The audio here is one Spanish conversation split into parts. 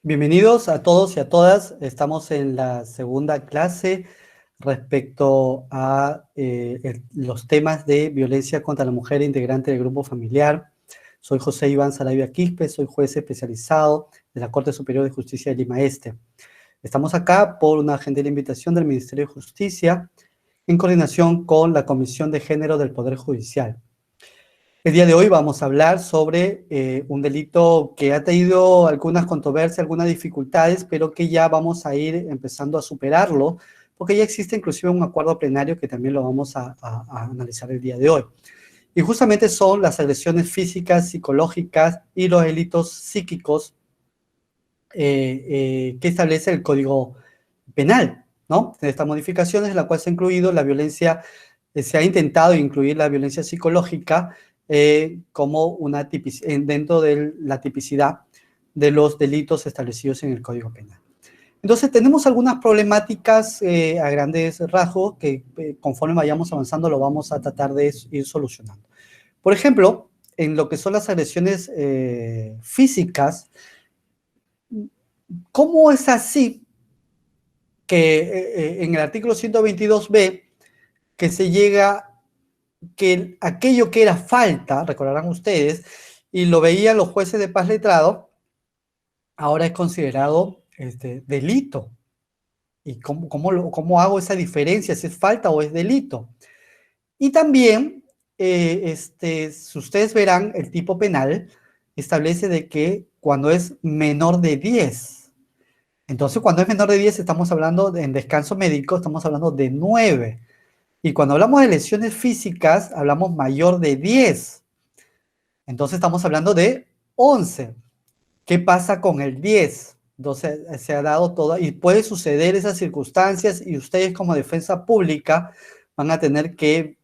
Bienvenidos a todos y a todas. Estamos en la segunda clase respecto a los temas de violencia contra la mujer integrante del grupo familiar. Soy José Iván Saravia Quispe, soy juez especializado de la Corte Superior de Justicia de Lima Este. Estamos acá por una gentil invitación del Ministerio de Justicia en coordinación con la Comisión de Género del Poder Judicial. El día de hoy vamos a hablar sobre un delito que ha tenido algunas controversias, algunas dificultades, pero que ya vamos a ir empezando a superarlo, porque ya existe inclusive un acuerdo plenario que también lo vamos a analizar el día de hoy. Y justamente son las agresiones físicas, psicológicas y los delitos psíquicos que establece el Código Penal, ¿no? En estas modificaciones en la cual se ha incluido la violencia, se ha intentado incluir la violencia psicológica como dentro de la tipicidad de los delitos establecidos en el Código Penal. Entonces tenemos algunas problemáticas a grandes rasgos que conforme vayamos avanzando lo vamos a tratar de ir solucionando. Por ejemplo, en lo que son las agresiones físicas, ¿cómo es así que en el artículo 122b que se llega que aquello que era falta, recordarán ustedes, y lo veían los jueces de paz letrado, ahora es considerado delito? ¿Y cómo hago esa diferencia, si es falta o es delito? Y también, si ustedes verán, el tipo penal establece de que cuando es menor de 10, entonces cuando es menor de 10 estamos hablando en descanso médico, estamos hablando de 9. Y cuando hablamos de lesiones físicas, hablamos mayor de 10. Entonces estamos hablando de 11. ¿Qué pasa con el 10? Entonces se ha dado todo y puede suceder esas circunstancias y ustedes como defensa pública van a tener que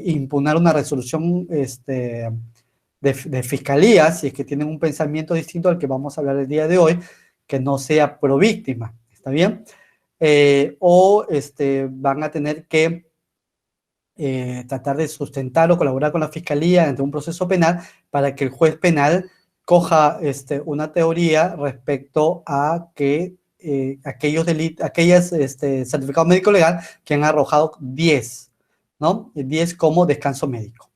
impugnar una resolución de fiscalía, si es que tienen un pensamiento distinto al que vamos a hablar el día de hoy, que no sea pro víctima, ¿está bien? Van a tener que tratar de sustentar o colaborar con la fiscalía ante un proceso penal para que el juez penal coja una teoría respecto a que aquellos delitos, certificado médico legal que han arrojado 10, ¿no? 10 como descanso médico.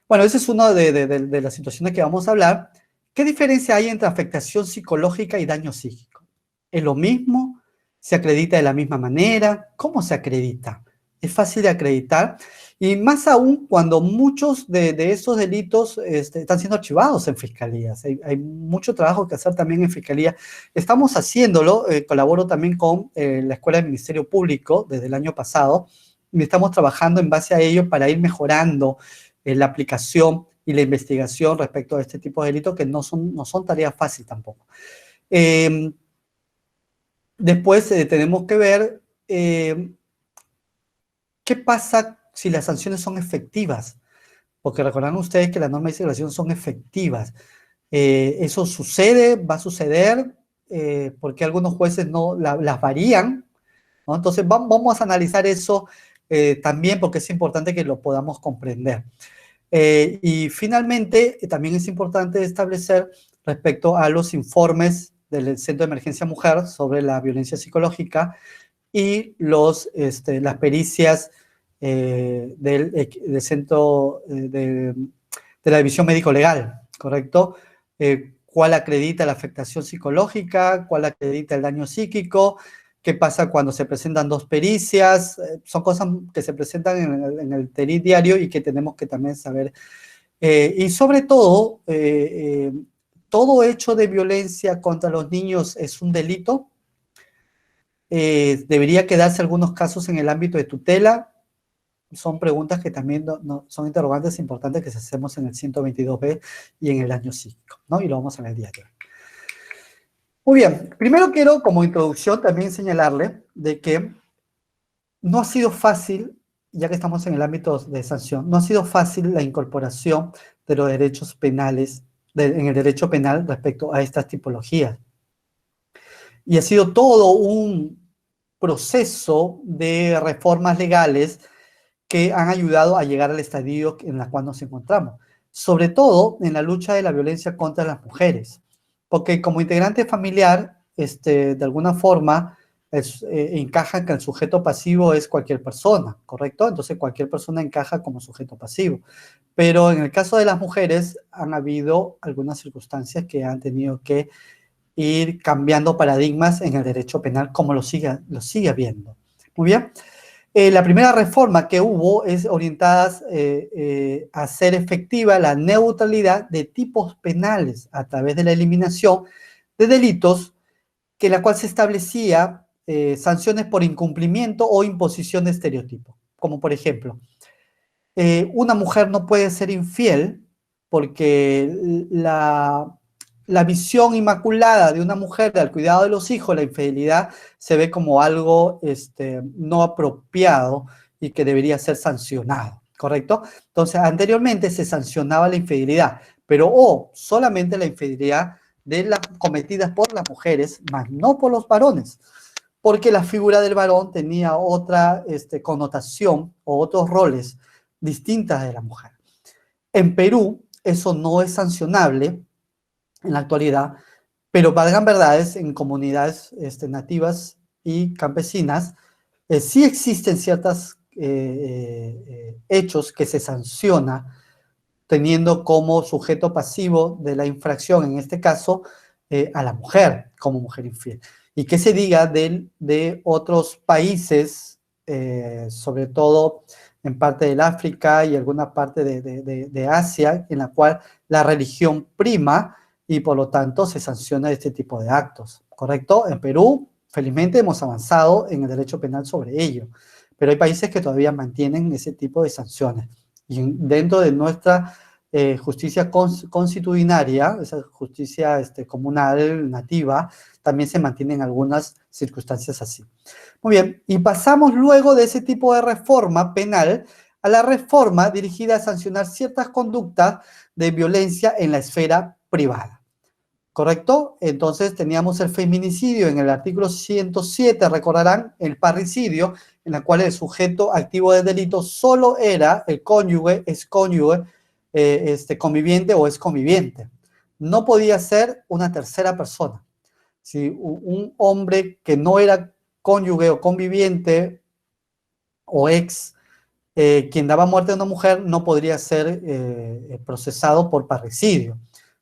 Bueno, esa es una de las situaciones que vamos a hablar. ¿Qué diferencia hay entre afectación psicológica y daño psíquico? ¿Es lo mismo? ¿Se acredita de la misma manera? ¿Cómo se acredita? ¿Es fácil de acreditar? Y más aún cuando muchos de esos delitos están siendo archivados en fiscalías. Hay mucho trabajo que hacer también en fiscalía. Estamos haciéndolo, colaboro también con la Escuela del Ministerio Público desde el año pasado, y estamos trabajando en base a ello para ir mejorando la aplicación y la investigación respecto a este tipo de delitos que no son tareas fáciles tampoco. Después tenemos que ver qué pasa si las sanciones son efectivas, porque recordarán ustedes que las normas de circulación son efectivas. Eso sucede, va a suceder, porque algunos jueces no las varían, ¿no? Entonces vamos a analizar eso también porque es importante que lo podamos comprender. Y finalmente, también es importante establecer respecto a los informes del Centro de Emergencia Mujer sobre la violencia psicológica y las pericias del Centro de la División Médico-Legal, ¿correcto? ¿Cuál acredita la afectación psicológica? ¿Cuál acredita el daño psíquico? ¿Qué pasa cuando se presentan dos pericias? Son cosas que se presentan en el TERIT diario y que tenemos que también saber. Y sobre todo, todo hecho de violencia contra los niños es un delito. ¿Debería quedarse algunos casos en el ámbito de tutela? Son preguntas que también son interrogantes importantes que hacemos en el 122b y en el daño psíquico, ¿no? Y lo vamos a ver el día de hoy. Muy bien, primero quiero como introducción también señalarle de que no ha sido fácil, ya que estamos en el ámbito de sanción, no ha sido fácil la incorporación de los derechos penales, en el derecho penal respecto a estas tipologías. Y ha sido todo un proceso de reformas legales que han ayudado a llegar al estadio en el cual nos encontramos, sobre todo en la lucha de la violencia contra las mujeres. porque como integrante familiar, de alguna forma, encaja que el sujeto pasivo es cualquier persona, ¿correcto? Entonces cualquier persona encaja como sujeto pasivo. Pero en el caso de las mujeres han habido algunas circunstancias que han tenido que ir cambiando paradigmas en el derecho penal como lo sigue habiendo. Muy bien. La primera reforma que hubo es orientada a hacer efectiva la neutralidad de tipos penales a través de la eliminación de delitos que la cual se establecía sanciones por incumplimiento o imposición de estereotipos. Como por ejemplo, una mujer no puede ser infiel porque la visión inmaculada de una mujer al cuidado de los hijos, la infidelidad, se ve como algo no apropiado y que debería ser sancionado, ¿correcto? Entonces, anteriormente se sancionaba la infidelidad, pero solamente la infidelidad de las cometidas por las mujeres, más no por los varones, porque la figura del varón tenía otra connotación o otros roles distintas de la mujer. En Perú eso no es sancionable en la actualidad, pero valgan verdades, en comunidades nativas y campesinas sí existen ciertos hechos que se sanciona teniendo como sujeto pasivo de la infracción, en este caso, a la mujer como mujer infiel. Y que se diga de otros países, sobre todo en parte del África y alguna parte de Asia, en la cual la religión prima y por lo tanto se sanciona este tipo de actos, ¿correcto? En Perú, felizmente hemos avanzado en el derecho penal sobre ello, pero hay países que todavía mantienen ese tipo de sanciones. Y dentro de nuestra justicia constitucionaria, esa justicia comunal, nativa, también se mantienen algunas circunstancias así. Muy bien, y pasamos luego de ese tipo de reforma penal a la reforma dirigida a sancionar ciertas conductas de violencia en la esfera privada. ¿Correcto? Entonces teníamos el feminicidio en el artículo 107, recordarán, el parricidio, en la cual el sujeto activo del delito solo era el cónyuge, excónyuge, conviviente o exconviviente. No podía ser una tercera persona. Si un hombre que no era cónyuge o conviviente o ex, quien daba muerte a una mujer, no podría ser procesado por parricidio,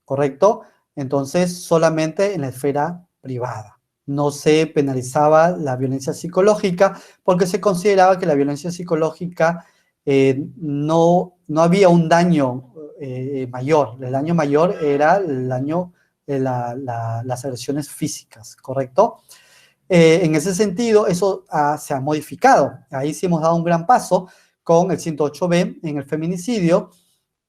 ¿correcto? Entonces, solamente en la esfera privada. No se penalizaba la violencia psicológica porque se consideraba que la violencia psicológica no había un daño mayor. El daño mayor era el daño de las agresiones físicas, ¿correcto? En ese sentido, eso se ha modificado. Ahí sí hemos dado un gran paso con el 108B en el feminicidio,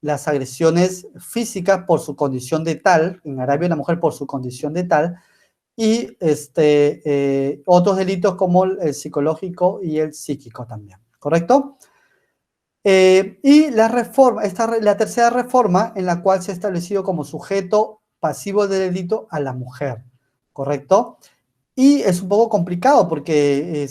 las agresiones físicas por su condición de tal, en agravio la mujer por su condición de tal, y otros delitos como el psicológico y el psíquico también, ¿correcto? Y la tercera reforma en la cual se ha establecido como sujeto pasivo de delito a la mujer, ¿correcto? Y es un poco complicado porque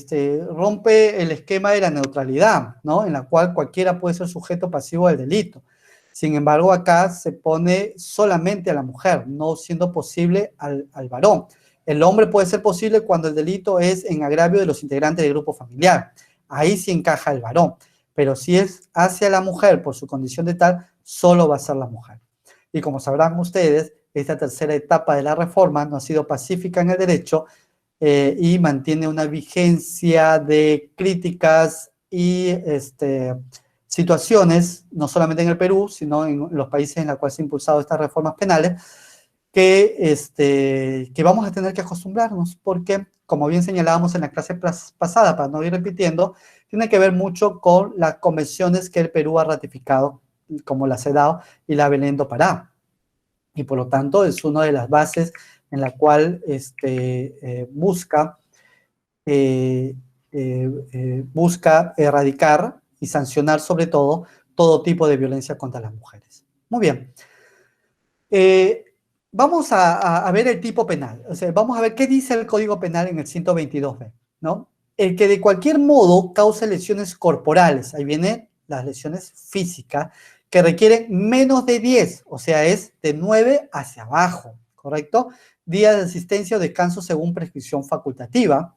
rompe el esquema de la neutralidad, ¿no? En la cual cualquiera puede ser sujeto pasivo del delito. Sin embargo, acá se pone solamente a la mujer, no siendo posible al varón. El hombre puede ser posible cuando el delito es en agravio de los integrantes del grupo familiar. Ahí sí encaja el varón. Pero si es hacia la mujer por su condición de tal, solo va a ser la mujer. Y como sabrán ustedes, esta tercera etapa de la reforma no ha sido pacífica en el derecho, y mantiene una vigencia de críticas y situaciones, no solamente en el Perú, sino en los países en los cuales se han impulsado estas reformas penales, que vamos a tener que acostumbrarnos, porque, como bien señalábamos en la clase pasada, para no ir repitiendo, tiene que ver mucho con las convenciones que el Perú ha ratificado, como la CEDAW y la Belén do Pará. Y por lo tanto es una de las bases en la cual busca erradicar y sancionar sobre todo tipo de violencia contra las mujeres. Muy bien. Vamos a ver el tipo penal. O sea, vamos a ver qué dice el Código Penal en el 122B, ¿no? El que de cualquier modo cause lesiones corporales, ahí vienen las lesiones físicas, que requieren menos de 10, o sea, es de 9 hacia abajo, ¿correcto? Días de asistencia o descanso según prescripción facultativa,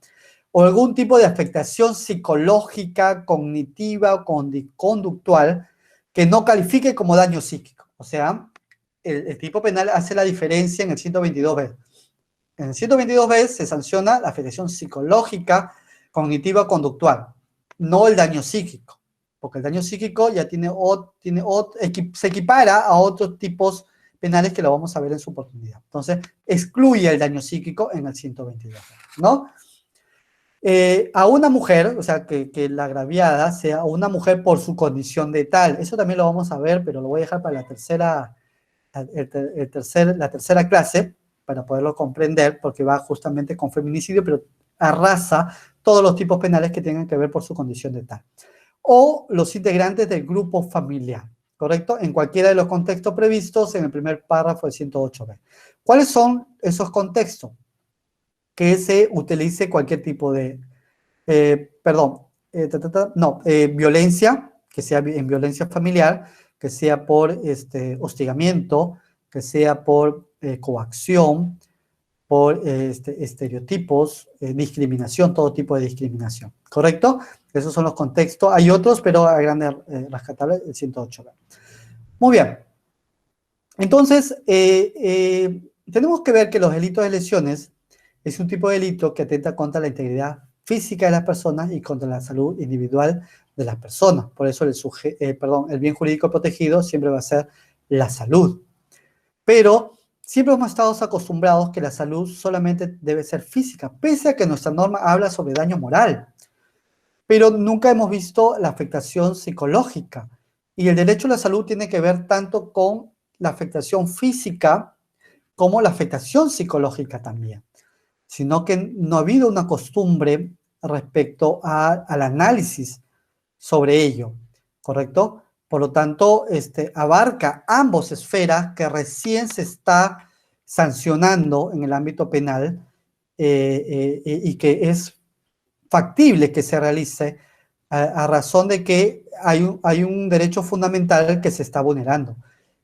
o algún tipo de afectación psicológica, cognitiva o conductual que no califique como daño psíquico. O sea, el tipo penal hace la diferencia en el 122b. En el 122b se sanciona la afectación psicológica, cognitiva o conductual, no el daño psíquico, porque el daño psíquico ya se equipara a otros tipos penales que lo vamos a ver en su oportunidad. Entonces, excluye el daño psíquico en el 122b, ¿no? A una mujer, o sea, que la agraviada sea una mujer por su condición de tal, eso también lo vamos a ver, pero lo voy a dejar para la tercera clase, para poderlo comprender, porque va justamente con feminicidio, pero arrasa todos los tipos penales que tengan que ver por su condición de tal. O los integrantes del grupo familiar, ¿correcto? En cualquiera de los contextos previstos en el primer párrafo del 108b. ¿Cuáles son esos contextos? Que se utilice cualquier tipo de, violencia, que sea en violencia familiar, que sea por hostigamiento, que sea por coacción, por estereotipos, discriminación, todo tipo de discriminación, ¿correcto? Esos son los contextos. Hay otros, pero a grandes rescatables, el 108. Muy bien. Entonces, tenemos que ver que los delitos de lesiones es un tipo de delito que atenta contra la integridad física de las personas y contra la salud individual de las personas. Por eso el bien jurídico protegido siempre va a ser la salud. Pero siempre hemos estado acostumbrados que la salud solamente debe ser física, pese a que nuestra norma habla sobre daño moral. Pero nunca hemos visto la afectación psicológica. Y el derecho a la salud tiene que ver tanto con la afectación física como la afectación psicológica también, sino que no ha habido una costumbre respecto al análisis sobre ello, ¿correcto? Por lo tanto, abarca ambas esferas que recién se está sancionando en el ámbito penal y que es factible que se realice a razón de que hay un derecho fundamental que se está vulnerando.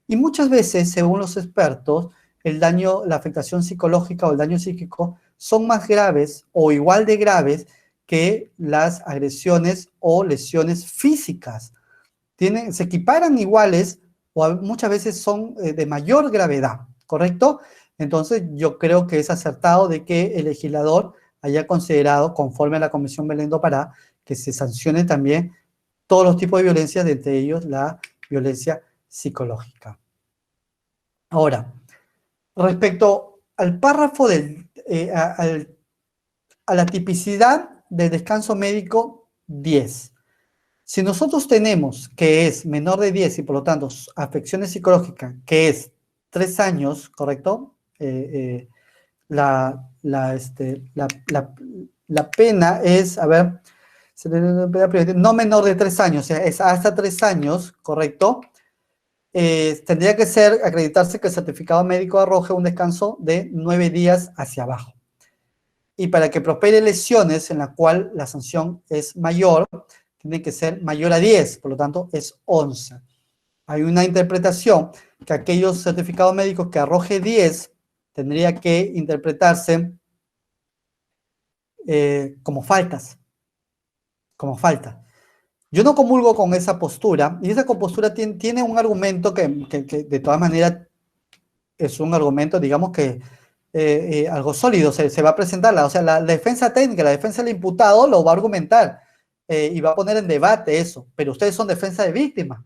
Y muchas veces, según los expertos, el daño, la afectación psicológica o el daño psíquico son más graves o igual de graves que las agresiones o lesiones físicas. Se equiparan iguales o muchas veces son de mayor gravedad, ¿correcto? Entonces yo creo que es acertado de que el legislador haya considerado, conforme a la Comisión Belén do Pará, que se sancione también todos los tipos de violencia, de entre ellos la violencia psicológica. Ahora, respecto al párrafo a la tipicidad del descanso médico 10. Si nosotros tenemos que es menor de 10 y por lo tanto afecciones psicológicas, que es 3 años, ¿correcto? La pena es, a ver, no menor de 3 años, o sea, es hasta 3 años, ¿correcto? Tendría que acreditarse que el certificado médico arroje un descanso de 9 días hacia abajo. Y para que prospere lesiones en la cual la sanción es mayor, tiene que ser mayor a 10, por lo tanto es 11. Hay una interpretación que aquellos certificados médicos que arroje 10 tendría que interpretarse como faltas, como falta. Yo no comulgo con esa postura, y esa postura tiene un argumento que de todas maneras es un argumento, digamos que algo sólido, se va a presentar, o sea, la defensa técnica, la defensa del imputado lo va a argumentar y va a poner en debate eso, pero ustedes son defensa de víctimas,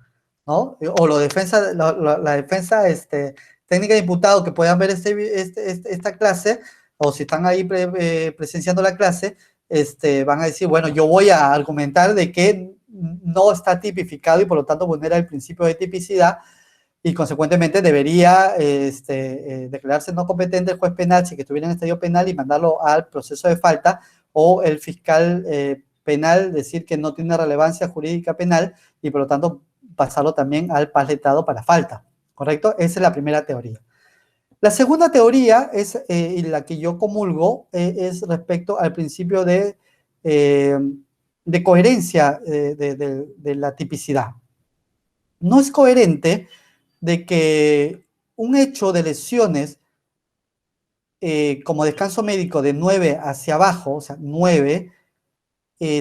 ¿no? O la defensa técnica de imputado que puedan ver esta clase, o si están ahí presenciando la clase, van a decir, bueno, yo voy a argumentar de que no está tipificado y por lo tanto vulnera el principio de tipicidad, y consecuentemente debería declararse no competente el juez penal si que estuviera en estadio penal y mandarlo al proceso de falta, o el fiscal penal decir que no tiene relevancia jurídica penal y por lo tanto pasarlo también al paz letrado para falta, ¿correcto? Esa es la primera teoría. La segunda teoría es, y la que yo comulgo, es respecto al principio de coherencia de la tipicidad. No es coherente de que un hecho de lesiones como descanso médico de 9 hacia abajo, o sea, 9,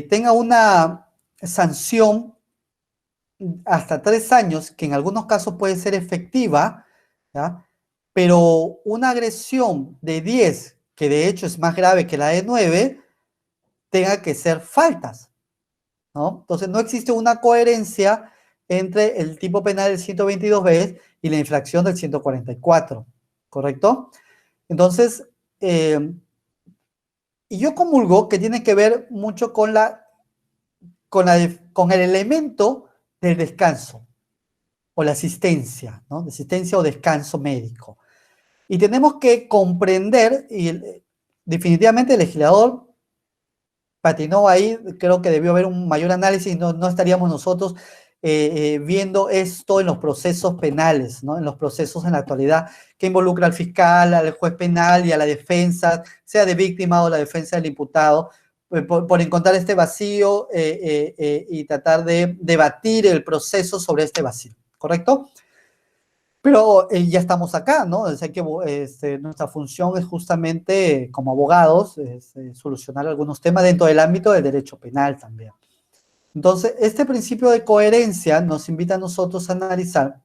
tenga una sanción hasta 3 años, que en algunos casos puede ser efectiva, ¿ya? Pero una agresión de 10, que de hecho es más grave que la de 9, tenga que ser faltas, ¿no? Entonces no existe una coherencia entre el tipo penal del 122b y la infracción del 144, ¿correcto? Entonces, y yo comulgo que tiene que ver mucho con el elemento del descanso o la asistencia, ¿no? De asistencia o descanso médico. Y tenemos que comprender, y definitivamente el legislador patinó ahí, creo que debió haber un mayor análisis, no estaríamos nosotros viendo esto en los procesos penales, ¿no? En los procesos en la actualidad, que involucra al fiscal, al juez penal y a la defensa, sea de víctima o la defensa del imputado, por encontrar este vacío y tratar de debatir el proceso sobre este vacío, ¿correcto? Pero ya estamos acá, ¿no? O sea que nuestra función es justamente, como abogados, solucionar algunos temas dentro del ámbito del derecho penal también. Entonces, este principio de coherencia nos invita a nosotros a analizar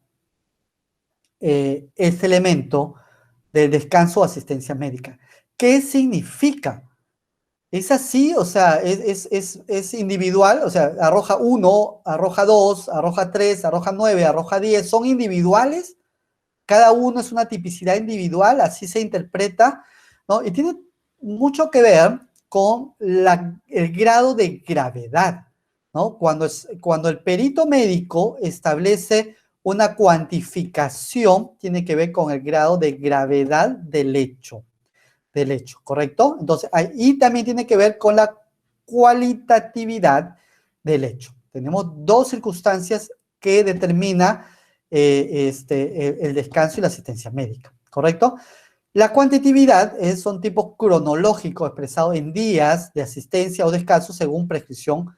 este elemento del descanso o asistencia médica. ¿Qué significa? ¿Es así? O sea, es individual, o sea, arroja 1, arroja 2, arroja 3, arroja 9, arroja 10, ¿son individuales? Cada uno es una tipicidad individual, así se interpreta, ¿no? Y tiene mucho que ver con el grado de gravedad, ¿no? Cuando el perito médico establece una cuantificación, tiene que ver con el grado de gravedad del hecho, ¿correcto? Entonces, ahí también tiene que ver con la cualitatividad del hecho. Tenemos dos circunstancias que determina el descanso y la asistencia médica, ¿correcto? La cuantitatividad son tipos cronológicos expresados en días de asistencia o descanso según prescripción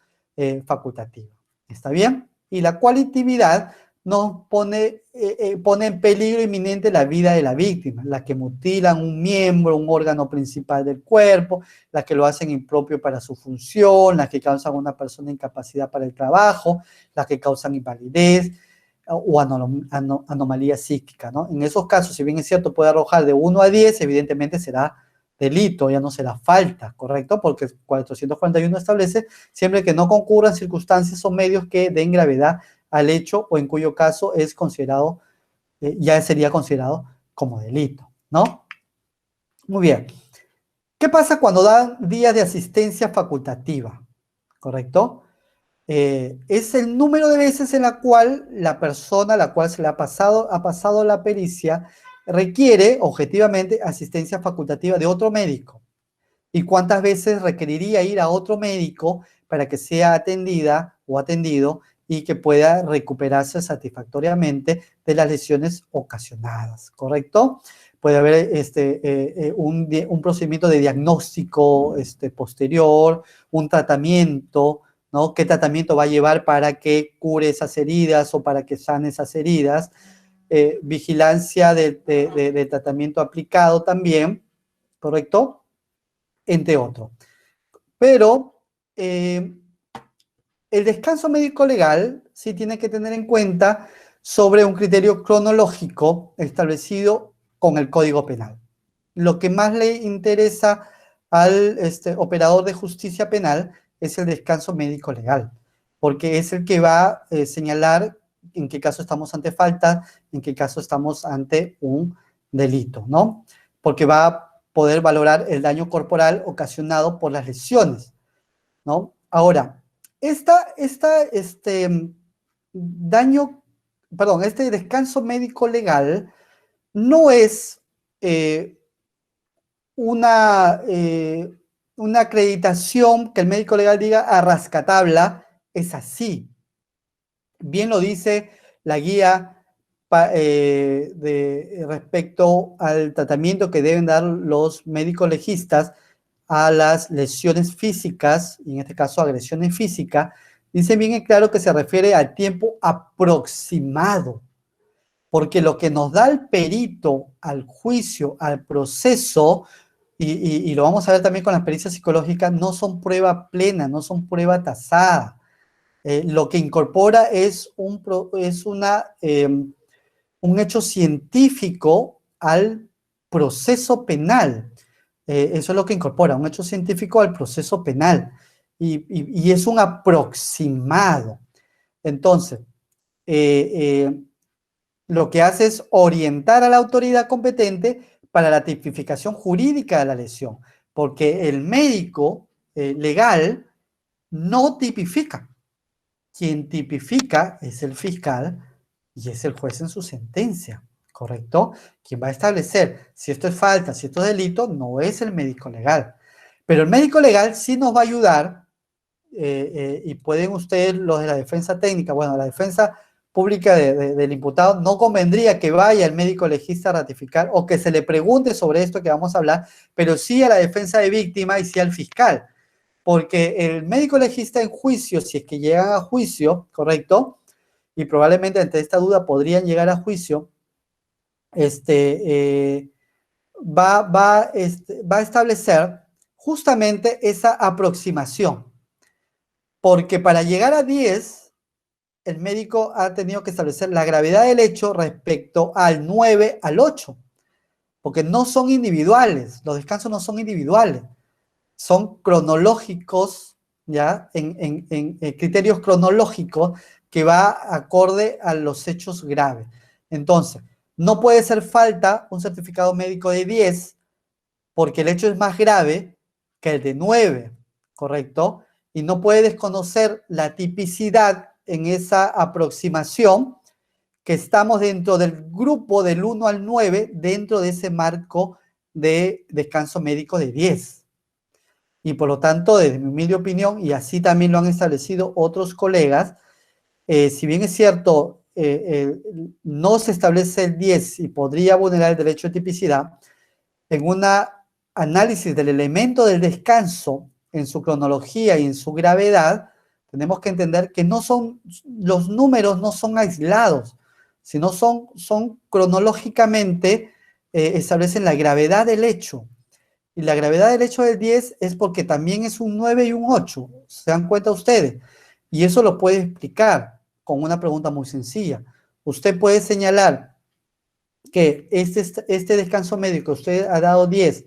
facultativa. ¿Está bien? Y la cualitatividad nos pone en peligro inminente la vida de la víctima, las que mutilan un miembro, un órgano principal del cuerpo, las que lo hacen impropio para su función, las que causan a una persona incapacidad para el trabajo, las que causan invalidez, o anomalía psíquica, ¿no? En esos casos, si bien es cierto, puede arrojar de 1 a 10, evidentemente será delito, ya no será falta, ¿correcto? Porque el 441 establece siempre que no concurran circunstancias o medios que den gravedad al hecho o en cuyo caso es considerado, ya sería considerado como delito, ¿no? Muy bien. ¿Qué pasa cuando dan días de asistencia facultativa? ¿Correcto? Es el número de veces en la cual la persona a la cual se le ha pasado la pericia requiere objetivamente asistencia facultativa de otro médico. ¿Y cuántas veces requeriría ir a otro médico para que sea atendida o atendido y que pueda recuperarse satisfactoriamente de las lesiones ocasionadas? ¿Correcto? Puede haber un procedimiento de diagnóstico posterior, un tratamiento, ¿no? ¿Qué tratamiento va a llevar para que cure esas heridas o para que sane esas heridas? Vigilancia de tratamiento aplicado también, ¿correcto? Entre otros. Pero el descanso médico legal sí tiene que tener en cuenta sobre un criterio cronológico establecido con el Código Penal. Lo que más le interesa al operador de justicia penal es el descanso médico legal, porque es el que va a señalar en qué caso estamos ante falta, en qué caso estamos ante un delito, ¿no? Porque va a poder valorar el daño corporal ocasionado por las lesiones, ¿no? Ahora, este descanso médico legal no es una acreditación que el médico legal diga a rascatabla, es así. Bien lo dice la guía respecto al tratamiento que deben dar los médicos legistas a las lesiones físicas, y en este caso agresiones físicas. Dice bien claro que se refiere al tiempo aproximado. porque lo que nos da el perito al juicio, al proceso, y lo vamos a ver también con las pericias psicológicas, no son prueba plena, no son prueba tasada. Lo que incorpora es un hecho científico al proceso penal. Eso es lo que incorpora, un hecho científico al proceso penal. Y es un aproximado. Entonces, lo que hace es orientar a la autoridad competente para la tipificación jurídica de la lesión, porque el médico legal no tipifica. Quien tipifica es el fiscal y es el juez en su sentencia, ¿correcto? Quien va a establecer si esto es falta, si esto es delito, no es el médico legal. Pero el médico legal sí nos va a ayudar, y pueden ustedes, los de la defensa técnica, bueno, la defensa pública del imputado, no convendría que vaya el médico legista a ratificar o que se le pregunte sobre esto que vamos a hablar, pero sí a la defensa de víctima y sí al fiscal. Porque el médico legista en juicio, si es que llegan a juicio, ¿correcto? Y probablemente ante esta duda podrían llegar a juicio, va a establecer justamente esa aproximación. Porque para llegar a 10, el médico ha tenido que establecer la gravedad del hecho respecto al 9, al 8. Porque no son individuales, los descansos no son individuales, son cronológicos, ¿ya? En criterios cronológicos que va acorde a los hechos graves. Entonces, no puede ser falta un certificado médico de 10 porque el hecho es más grave que el de 9, ¿correcto? Y no puede desconocer la tipicidad en esa aproximación que estamos dentro del grupo del 1 al 9, dentro de ese marco de descanso médico de 10. Y por lo tanto, desde mi humilde opinión, y así también lo han establecido otros colegas, si bien es cierto, no se establece el 10 y podría vulnerar el derecho de tipicidad, en un análisis del elemento del descanso en su cronología y en su gravedad, tenemos que entender que los números no son aislados, sino son cronológicamente, establecen la gravedad del hecho. Y la gravedad del hecho del 10 es porque también es un 9 y un 8. ¿Se dan cuenta ustedes? Y eso lo puede explicar con una pregunta muy sencilla. Usted puede señalar que este descanso médico usted ha dado 10,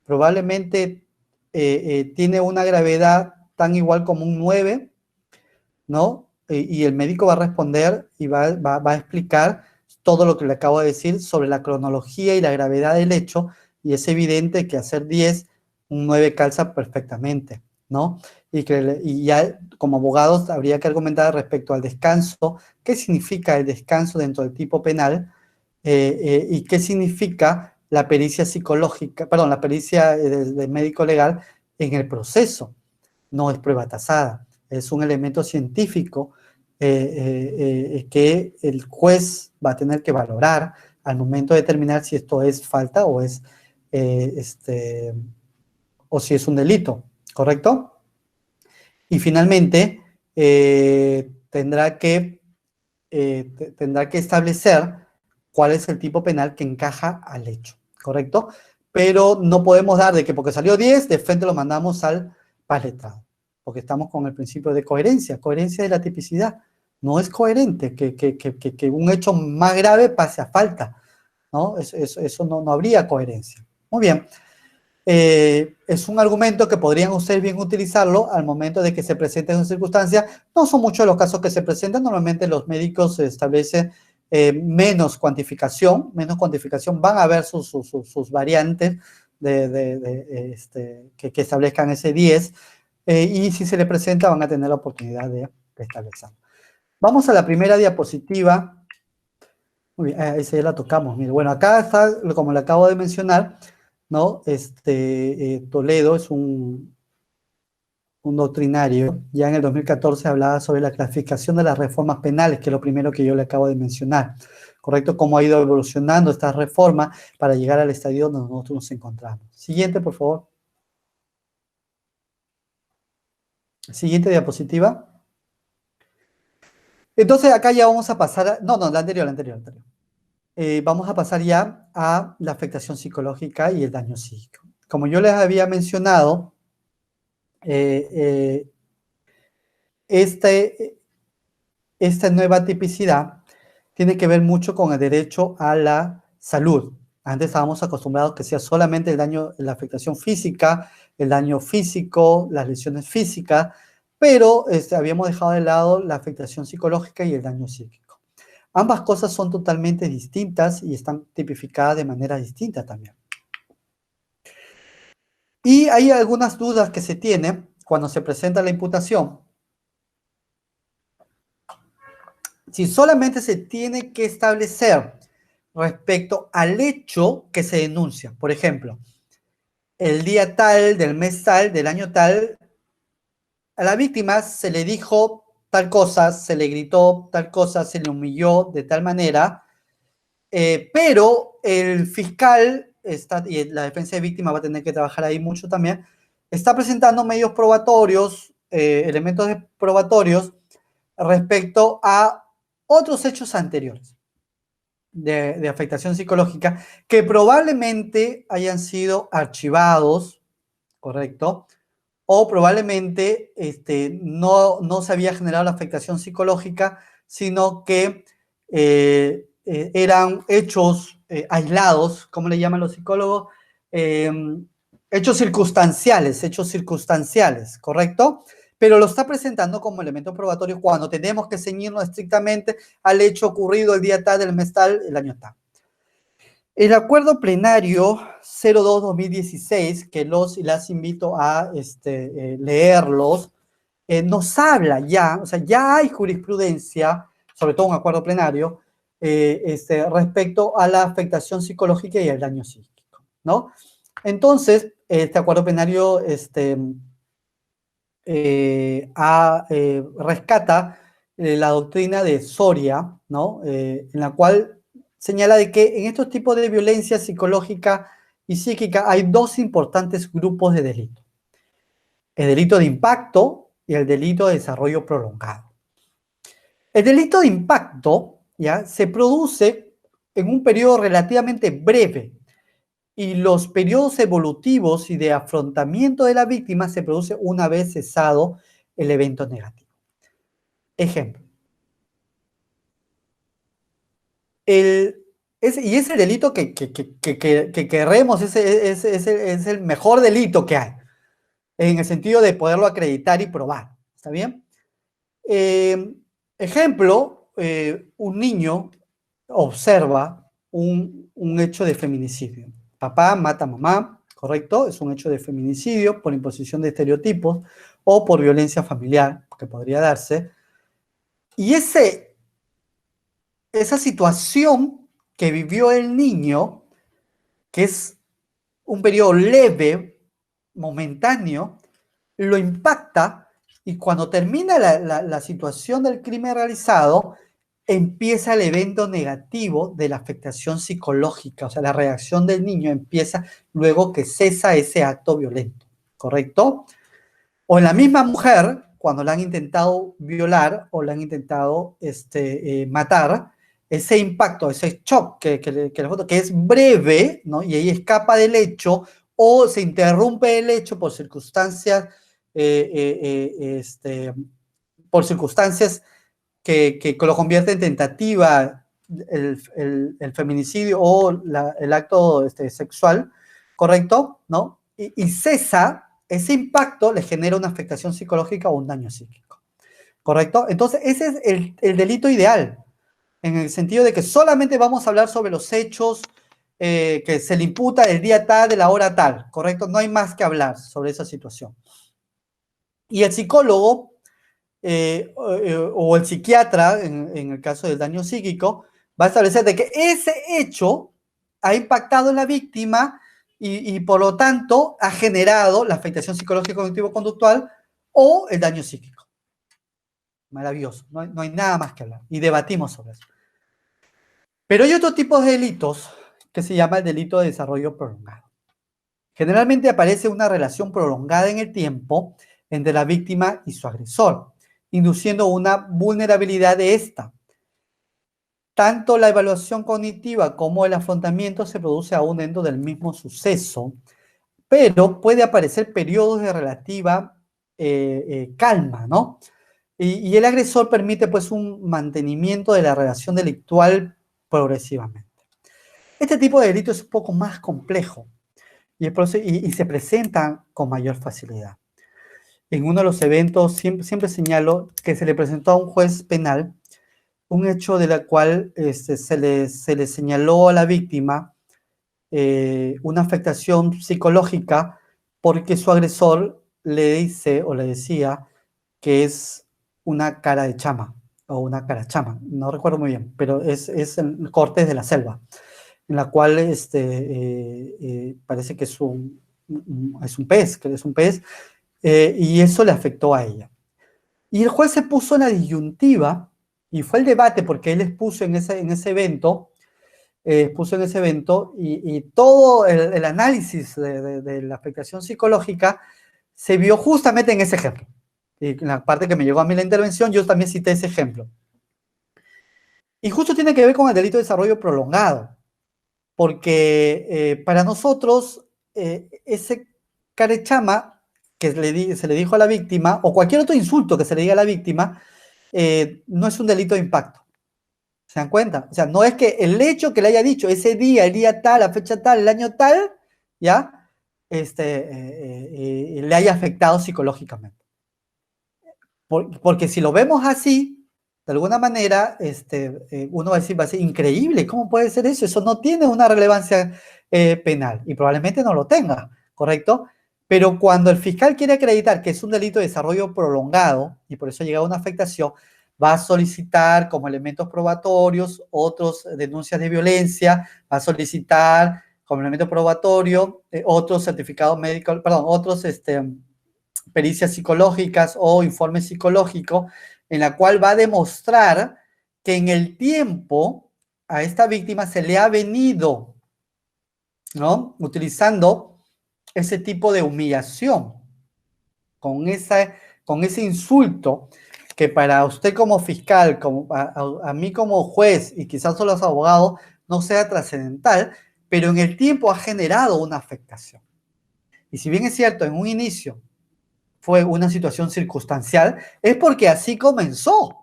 probablemente tiene una gravedad tan igual como un 9, ¿no? Y el médico va a responder y va a explicar todo lo que le acabo de decir sobre la cronología y la gravedad del hecho, y es evidente que hacer 10, un 9 calza perfectamente, ¿no? Y ya como abogados habría que argumentar respecto al descanso, qué significa el descanso dentro del tipo penal, y qué significa la pericia psicológica, perdón, la pericia del médico legal en el proceso. No es prueba tasada, es un elemento científico que el juez va a tener que valorar al momento de determinar si esto es falta o o si es un delito, ¿correcto? Y finalmente tendrá que establecer cuál es el tipo penal que encaja al hecho, ¿correcto? Pero no podemos dar de que porque salió 10, de frente lo mandamos al paz letrado, porque estamos con el principio de coherencia de la tipicidad. No es coherente que un hecho más grave pase a falta, ¿no? Eso no habría coherencia. Muy bien. Es un argumento que podrían ustedes bien utilizarlo al momento de que se presenten en circunstancias. No son muchos los casos que se presentan, normalmente los médicos establecen menos cuantificación, van a ver sus variantes que establezcan ese 10, y si se le presenta van a tener la oportunidad de establecerlo. Vamos a la primera diapositiva. Muy bien, esa ya la tocamos. Mire, bueno, acá está, como le acabo de mencionar, ¿no? Toledo es un doctrinario. Ya en el 2014 hablaba sobre la clasificación de las reformas penales, que es lo primero que yo le acabo de mencionar, ¿correcto? Cómo ha ido evolucionando esta reforma para llegar al estadio donde nosotros nos encontramos. Siguiente, por favor. Siguiente diapositiva. Entonces acá ya vamos a pasar a... No, la anterior. vamos a pasar ya a la afectación psicológica y el daño psíquico. Como yo les había mencionado, esta nueva tipicidad tiene que ver mucho con el derecho a la salud. Antes estábamos acostumbrados que sea solamente el daño, la afectación física, el daño físico, las lesiones físicas, pero habíamos dejado de lado la afectación psicológica y el daño psíquico. Ambas cosas son totalmente distintas y están tipificadas de manera distinta también. Y hay algunas dudas que se tienen cuando se presenta la imputación. Si solamente se tiene que establecer respecto al hecho que se denuncia. Por ejemplo, el día tal, del mes tal, del año tal, a la víctima se le dijo tal cosa, se le gritó tal cosa, se le humilló de tal manera, pero el fiscal y la defensa de víctima va a tener que trabajar ahí mucho también, está presentando medios probatorios, elementos probatorios respecto a otros hechos anteriores de afectación psicológica que probablemente hayan sido archivados, ¿correcto? O probablemente no se había generado la afectación psicológica, sino que eran hechos aislados, como le llaman los psicólogos, eh, hechos circunstanciales, ¿correcto? Pero lo está presentando como elemento probatorio cuando tenemos que ceñirnos estrictamente al hecho ocurrido el día tal, del mes tal, el año tal. El acuerdo plenario 02-2016, que los y las invito a leerlos, nos habla ya, o sea, ya hay jurisprudencia, sobre todo un acuerdo plenario, respecto a la afectación psicológica y el daño psíquico, ¿no? Entonces, este acuerdo plenario rescata la doctrina de Soria, ¿no? En la cual señala de que en estos tipos de violencia psicológica y psíquica hay dos importantes grupos de delitos. El delito de impacto y el delito de desarrollo prolongado. El delito de impacto, ¿ya?, se produce en un periodo relativamente breve y los periodos evolutivos y de afrontamiento de la víctima se produce una vez cesado el evento negativo. Ejemplo. Y ese delito que queremos, es el mejor delito que hay, en el sentido de poderlo acreditar y probar. ¿Está bien? Ejemplo, un niño observa un hecho de feminicidio. Papá mata a mamá, ¿correcto? Es un hecho de feminicidio por imposición de estereotipos o por violencia familiar, que podría darse. Y esa situación que vivió el niño, que es un periodo leve, momentáneo, lo impacta y cuando termina la situación del crimen realizado, empieza el evento negativo de la afectación psicológica, o sea, la reacción del niño empieza luego que cesa ese acto violento, ¿correcto? O en la misma mujer, cuando la han intentado violar o la han intentado matar, ese impacto, ese shock que es breve, ¿no? Y ahí escapa del hecho o se interrumpe el hecho por circunstancias, por circunstancias que lo convierte en tentativa el feminicidio o el acto sexual, ¿correcto? ¿No? Y cesa, ese impacto le genera una afectación psicológica o un daño psíquico, ¿correcto? Entonces, ese es el delito ideal, en el sentido de que solamente vamos a hablar sobre los hechos que se le imputa el día tal, de la hora tal, ¿correcto? No hay más que hablar sobre esa situación. Y el psicólogo o el psiquiatra, en el caso del daño psíquico, va a establecer de que ese hecho ha impactado en la víctima y por lo tanto ha generado la afectación psicológica cognitivo-conductual o el daño psíquico. Maravilloso, no hay nada más que hablar y debatimos sobre eso. Pero hay otro tipo de delitos que se llama el delito de desarrollo prolongado. Generalmente aparece una relación prolongada en el tiempo entre la víctima y su agresor, induciendo una vulnerabilidad de esta, tanto la evaluación cognitiva como el afrontamiento se produce aún dentro del mismo suceso, pero puede aparecer periodos de relativa calma, ¿no? Y el agresor permite pues un mantenimiento de la relación delictual progresivamente. Este tipo de delito es un poco más complejo y se presenta con mayor facilidad. En uno de los eventos siempre señalo que se le presentó a un juez penal un hecho de la cual se le señaló a la víctima una afectación psicológica porque su agresor le dice o le decía que es una cara de chama o una cara chama, no recuerdo muy bien, pero es en Cortes de la Selva, en la cual parece que es un pez, y eso le afectó a ella. Y el juez se puso en la disyuntiva, y fue el debate porque él expuso en ese evento, y todo el análisis de la afectación psicológica se vio justamente en ese ejemplo. Y en la parte que me llegó a mí la intervención, yo también cité ese ejemplo. Y justo tiene que ver con el delito de desarrollo prolongado, porque para nosotros ese carechama que se le dijo a la víctima, o cualquier otro insulto que se le diga a la víctima, no es un delito de impacto. ¿Se dan cuenta? O sea, no es que el hecho que le haya dicho ese día, el día tal, la fecha tal, el año tal, ¿ya? Le haya afectado psicológicamente. Porque si lo vemos así, de alguna manera, uno va a decir, increíble, ¿cómo puede ser eso? Eso no tiene una relevancia penal y probablemente no lo tenga, ¿correcto? Pero cuando el fiscal quiere acreditar que es un delito de desarrollo prolongado y por eso llega a una afectación, va a solicitar como elementos probatorios otros denuncias de violencia, va a solicitar como elemento probatorio otros certificados médicos, perdón, otros pericias psicológicas o informe psicológico, en la cual va a demostrar que en el tiempo a esta víctima se le ha venido, ¿no?, utilizando ese tipo de humillación, con ese insulto que para usted como fiscal, a mí como juez y quizás a los abogados no sea trascendental, pero en el tiempo ha generado una afectación. Y si bien es cierto, en un inicio fue una situación circunstancial, es porque así comenzó.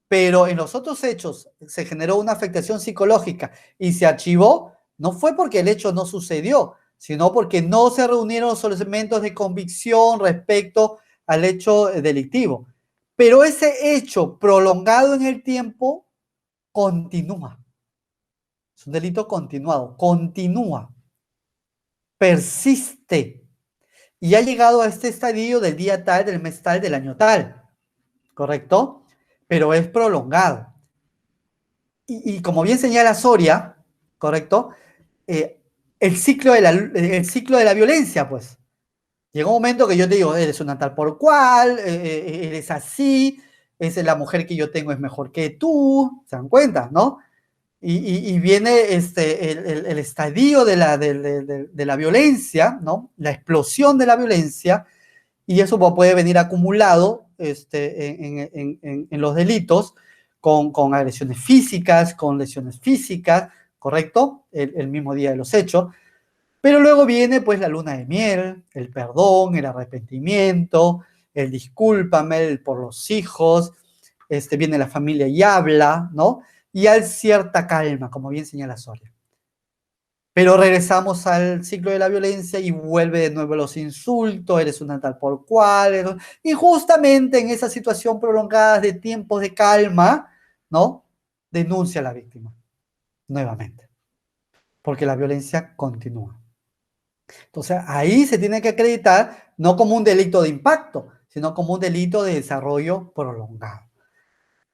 Pero en los otros hechos se generó una afectación psicológica y se archivó, no fue porque el hecho no sucedió, sino porque no se reunieron los elementos de convicción respecto al hecho delictivo. Pero ese hecho prolongado en el tiempo continúa. Es un delito continuado, continúa, persiste. Y ha llegado a este estadio del día tal, del mes tal, del año tal, ¿correcto? Pero es prolongado. Y como bien señala Soria, ¿correcto? El ciclo de la violencia, pues. Llega un momento que yo te digo, eres una tal por cual, eres así, es la mujer que yo tengo es mejor que tú, ¿se dan cuenta, no? Y viene el estadio de la violencia, ¿no? La explosión de la violencia, y eso puede venir acumulado en los delitos con agresiones físicas, con lesiones físicas, ¿correcto? El mismo día de los hechos. Pero luego viene pues la luna de miel, el perdón, el arrepentimiento, el discúlpame por los hijos, viene la familia y habla, ¿no? Y hay cierta calma, como bien señala Soria. Pero regresamos al ciclo de la violencia y vuelve de nuevo los insultos, eres una tal por cual, y justamente en esa situación prolongada de tiempos de calma, ¿no?, denuncia a la víctima nuevamente, porque la violencia continúa. Entonces ahí se tiene que acreditar no como un delito de impacto, sino como un delito de desarrollo prolongado.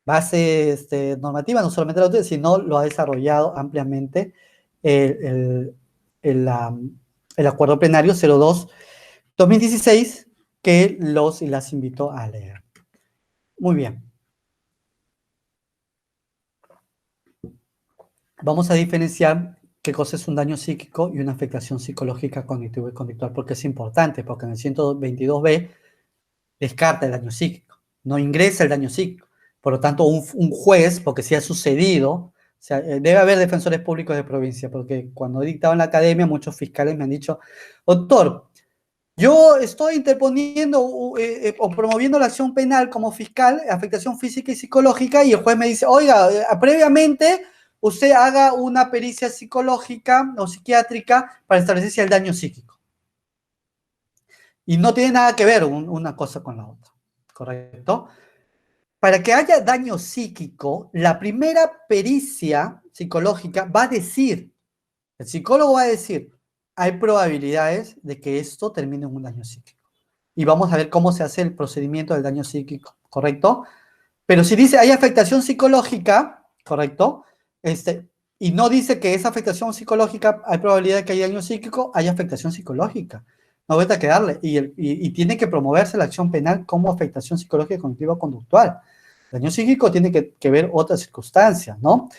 Base normativa, no solamente la autoridad, sino lo ha desarrollado ampliamente el acuerdo plenario 02-2016, que los y las invito a leer. Muy bien. Vamos a diferenciar qué cosa es un daño psíquico y una afectación psicológica cognitiva y conductual, porque es importante, porque en el 122b descarta el daño psíquico, no ingresa el daño psíquico, Por lo tanto, un juez, porque si ha sucedido, o sea, debe haber defensores públicos de provincia, porque cuando he dictado en la academia, muchos fiscales me han dicho, doctor, yo estoy interponiendo o promoviendo la acción penal como fiscal, afectación física y psicológica, y el juez me dice, oiga, previamente usted haga una pericia psicológica o psiquiátrica para establecer si hay daño psíquico. Y no tiene nada que ver una cosa con la otra, ¿correcto? Para que haya daño psíquico, la primera pericia psicológica va a decir, el psicólogo va a decir, hay probabilidades de que esto termine en un daño psíquico. Y vamos a ver cómo se hace el procedimiento del daño psíquico, ¿correcto? Pero si dice hay afectación psicológica, ¿correcto? Y no dice que esa afectación psicológica hay probabilidad de que haya daño psíquico, hay afectación psicológica. No voy a quedarle. Y tiene que promoverse la acción penal como afectación psicológica cognitiva conductual. Daño psíquico tiene que ver otras circunstancias, ¿no?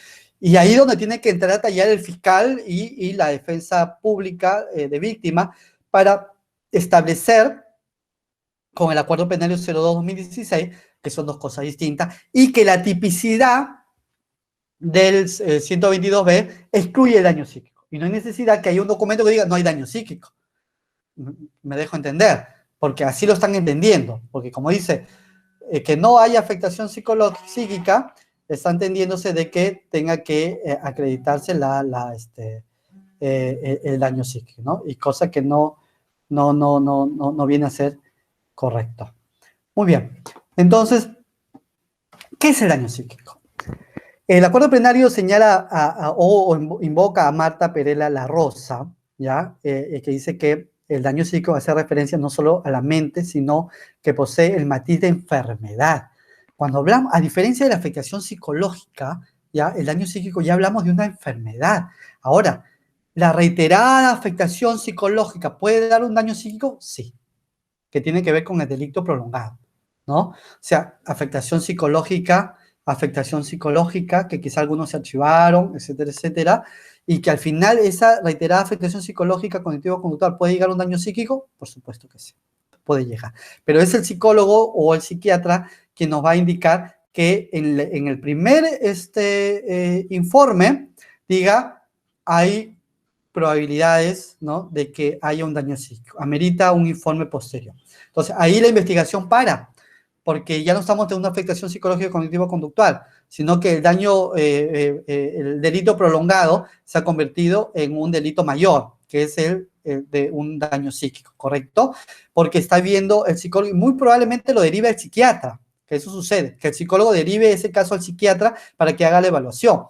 Y ahí donde tiene que entrar a tallar el fiscal y la defensa pública de víctima para establecer con el Acuerdo Penario 02-2016, que son dos cosas distintas, y que la tipicidad del 122B excluye el daño psíquico. Y no hay necesidad que haya un documento que diga no hay daño psíquico. Me dejo entender, porque así lo están entendiendo, porque como dice que no haya afectación psíquica, está entendiéndose de que tenga que acreditarse el daño psíquico, ¿no? Y cosa que no viene a ser correcto. Muy bien. Entonces, ¿qué es el daño psíquico? El acuerdo plenario señala o invoca a Marta Perela La Rosa, ¿ya? Que dice que el daño psíquico hace referencia no solo a la mente, sino que posee el matiz de enfermedad. Cuando hablamos, a diferencia de la afectación psicológica, ¿ya? El daño psíquico ya hablamos de una enfermedad. Ahora, ¿la reiterada afectación psicológica puede dar un daño psíquico? Sí, que tiene que ver con el delito prolongado, ¿no? O sea, afectación psicológica, que quizá algunos se archivaron, etcétera, etcétera, y que al final esa reiterada afectación psicológica cognitivo-conductual puede llegar a un daño psíquico, por supuesto que sí, puede llegar. Pero es el psicólogo o el psiquiatra quien nos va a indicar que en el primer informe diga hay probabilidades, ¿no?, de que haya un daño psíquico. Amerita un informe posterior. Entonces, ahí la investigación para, porque ya no estamos de una afectación psicológica cognitivo-conductual, sino que el daño, el delito prolongado se ha convertido en un delito mayor, que es el de un daño psíquico, ¿correcto? Porque está viendo el psicólogo, y muy probablemente lo deriva el psiquiatra, que eso sucede, que el psicólogo derive ese caso al psiquiatra para que haga la evaluación,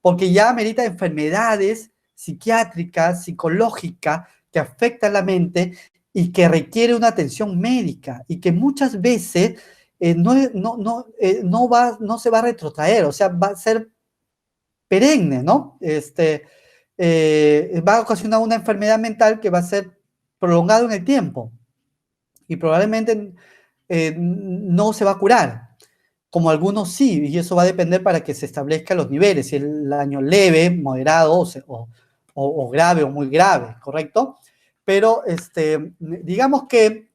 porque ya amerita enfermedades psiquiátrica, psicológica, que afecta a la mente y que requiere una atención médica y que muchas veces no se va a retrotraer, o sea, va a ser perenne, ¿no? Va a ocasionar una enfermedad mental que va a ser prolongada en el tiempo y probablemente no se va a curar, como algunos sí, y eso va a depender para que se establezcan los niveles, si el daño leve, moderado o grave o muy grave, ¿correcto? Pero digamos que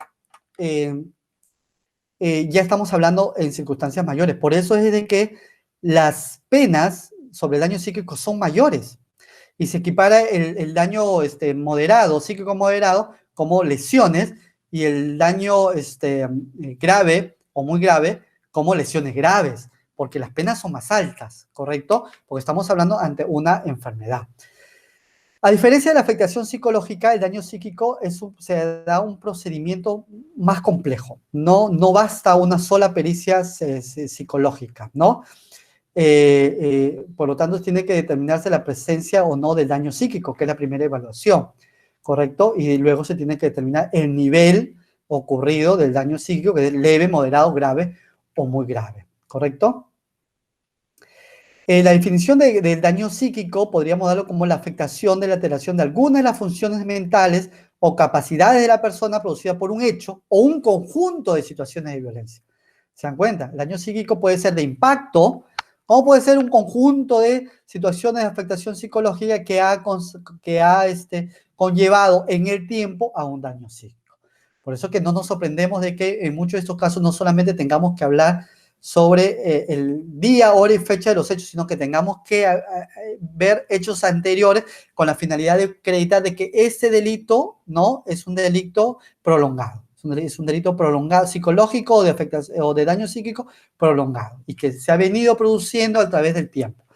ya estamos hablando en circunstancias mayores, por eso es de que las penas sobre el daño psíquico son mayores y se equipara el daño moderado, psíquico moderado, como lesiones y el daño grave o muy grave como lesiones graves, porque las penas son más altas, ¿correcto? Porque estamos hablando ante una enfermedad. A diferencia de la afectación psicológica, el daño psíquico se da un procedimiento más complejo. No basta una sola pericia psicológica, ¿no? Por lo tanto, tiene que determinarse la presencia o no del daño psíquico, que es la primera evaluación, ¿correcto? Y luego se tiene que determinar el nivel ocurrido del daño psíquico, que es leve, moderado, grave o muy grave, ¿correcto? La definición del daño psíquico podríamos darlo como la afectación de la alteración de alguna de las funciones mentales o capacidades de la persona producida por un hecho o un conjunto de situaciones de violencia. ¿Se dan cuenta? El daño psíquico puede ser de impacto, o puede ser un conjunto de situaciones de afectación psicológica que ha conllevado en el tiempo a un daño psíquico. Por eso que no nos sorprendemos de que en muchos de estos casos no solamente tengamos que hablar sobre el día, hora y fecha de los hechos, sino que tengamos que ver hechos anteriores con la finalidad de acreditar de que ese delito, ¿no?, es un delito prolongado. Es un delito prolongado psicológico o de daño psíquico prolongado y que se ha venido produciendo a través del tiempo.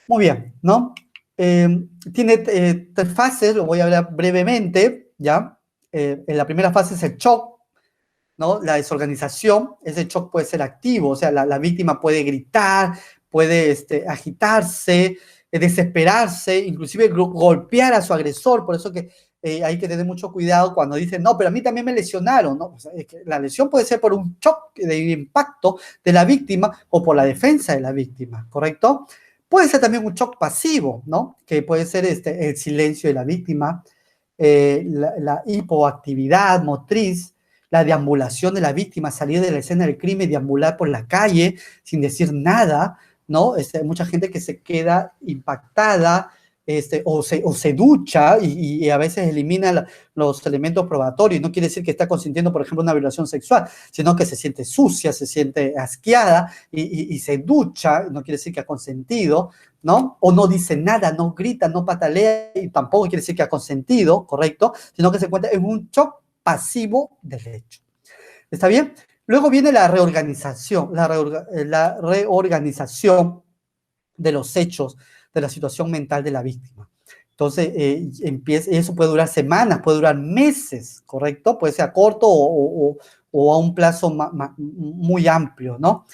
Muy bien, ¿no? Tiene 3 fases, lo voy a hablar brevemente, ¿ya? En la primera fase es el shock, ¿no? La desorganización. Ese shock puede ser activo, o sea, la víctima puede gritar, puede agitarse, desesperarse, inclusive golpear a su agresor. Por eso que hay que tener mucho cuidado cuando dicen, no, pero a mí también me lesionaron, ¿no? O sea, es que la lesión puede ser por un shock de impacto de la víctima o por la defensa de la víctima, ¿correcto? Puede ser también un shock pasivo, ¿no? Que puede ser el silencio de la víctima, la hipoactividad motriz, la deambulación de la víctima, salir de la escena del crimen, deambular por la calle sin decir nada, ¿no? Hay mucha gente que se queda impactada, o se ducha y a veces elimina los elementos probatorios. No quiere decir que está consintiendo, por ejemplo, una violación sexual, sino que se siente sucia, se siente asqueada y se ducha, no quiere decir que ha consentido, ¿no? O no dice nada, no grita, no patalea y tampoco quiere decir que ha consentido, ¿correcto? Sino que se encuentra en un shock pasivo del hecho. ¿Está bien? Luego viene la reorganización, la reorganización de los hechos, de la situación mental de la víctima. Entonces, eso puede durar semanas, puede durar meses, ¿correcto? Puede ser a corto o a un plazo muy amplio, ¿no?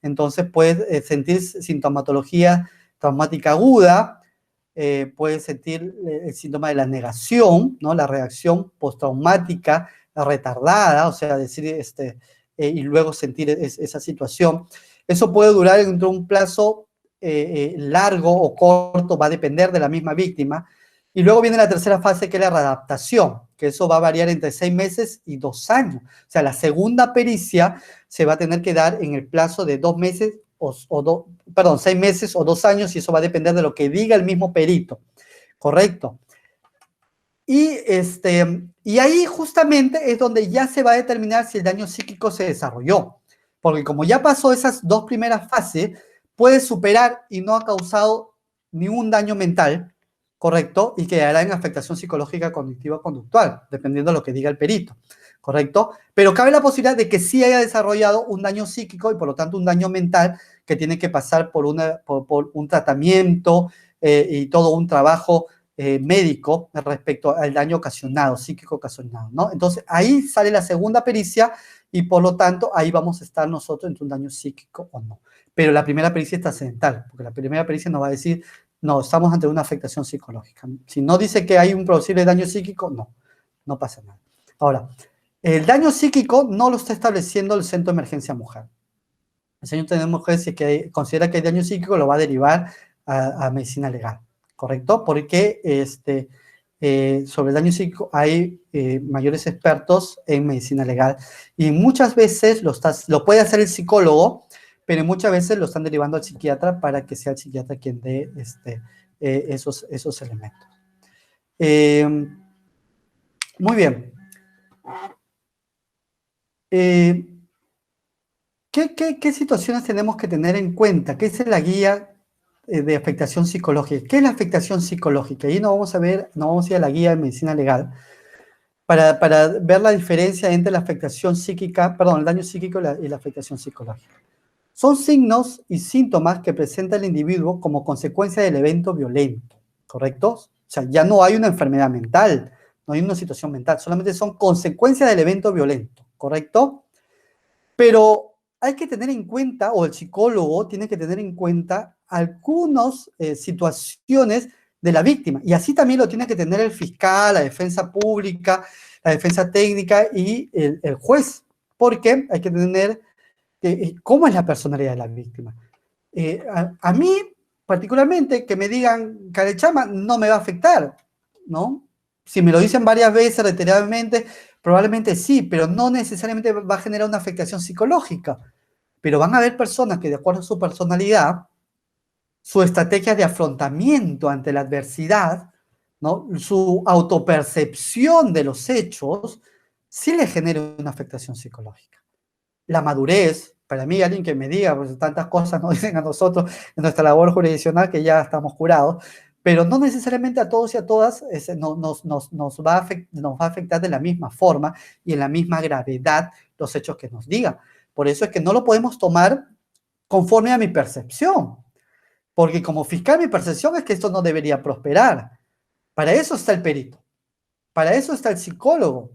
Entonces, puede sentir sintomatología traumática aguda, puede sentir el síntoma de la negación, ¿no? La reacción postraumática retardada, o sea, decir, y luego sentir esa situación. Eso puede durar entre un plazo largo o corto, va a depender de la misma víctima. Y luego viene la tercera fase, que es la readaptación, que eso va a variar entre 6 meses y 2 años. O sea, la segunda pericia se va a tener que dar en el plazo de 2 meses 6 meses o 2 años, y eso va a depender de lo que diga el mismo perito, ¿correcto? Y ahí justamente es donde ya se va a determinar si el daño psíquico se desarrolló, porque como ya pasó esas 2 primeras fases, puede superar y no ha causado ningún daño mental, ¿correcto? Y quedará en afectación psicológica cognitiva conductual, dependiendo de lo que diga el perito, ¿correcto? Pero cabe la posibilidad de que sí haya desarrollado un daño psíquico y por lo tanto un daño mental que tiene que pasar por un tratamiento y todo un trabajo médico respecto al daño ocasionado, psíquico ocasionado, ¿no? Entonces, ahí sale la segunda pericia y por lo tanto, ahí vamos a estar nosotros entre un daño psíquico o no. Pero la primera pericia es trascendental, porque la primera pericia nos va a decir, no, estamos ante una afectación psicológica. Si no dice que hay un posible daño psíquico, no pasa nada. Ahora, el daño psíquico no lo está estableciendo el Centro de Emergencia Mujer. El Centro de Mujer, si considera que hay daño psíquico, lo va a derivar a medicina legal, ¿correcto? Porque sobre el daño psíquico hay mayores expertos en medicina legal y muchas veces lo puede hacer el psicólogo, pero muchas veces lo están derivando al psiquiatra para que sea el psiquiatra quien dé esos elementos. Muy bien. ¿Qué situaciones tenemos que tener en cuenta? ¿Qué es la guía de afectación psicológica? ¿Qué es la afectación psicológica? Ahí nos vamos a ir a la guía de medicina legal para ver la diferencia entre la afectación psíquica, perdón, el daño psíquico y la afectación psicológica. Son signos y síntomas que presenta el individuo como consecuencia del evento violento, ¿correcto? O sea, ya no hay una enfermedad mental, no hay una situación mental, solamente son consecuencias del evento violento, ¿correcto? Pero hay que tener en cuenta, o el psicólogo tiene que tener en cuenta algunas situaciones de la víctima, y así también lo tiene que tener el fiscal, la defensa pública, la defensa técnica y el juez, porque hay que tener cómo es la personalidad de la víctima. A mí, particularmente, que me digan carechama no me va a afectar, ¿no? Si me lo dicen varias veces, reiteradamente, probablemente sí, pero no necesariamente va a generar una afectación psicológica. Pero van a haber personas que, de acuerdo a su personalidad, su estrategia de afrontamiento ante la adversidad, ¿no?, su autopercepción de los hechos, sí le genera una afectación psicológica. La madurez, para mí, alguien que me diga, pues tantas cosas nos dicen a nosotros en nuestra labor jurisdiccional que ya estamos curados, pero no necesariamente a todos y a todas nos va a afectar de la misma forma y en la misma gravedad los hechos que nos digan. Por eso es que no lo podemos tomar conforme a mi percepción, porque como fiscal mi percepción es que esto no debería prosperar. Para eso está el perito, para eso está el psicólogo,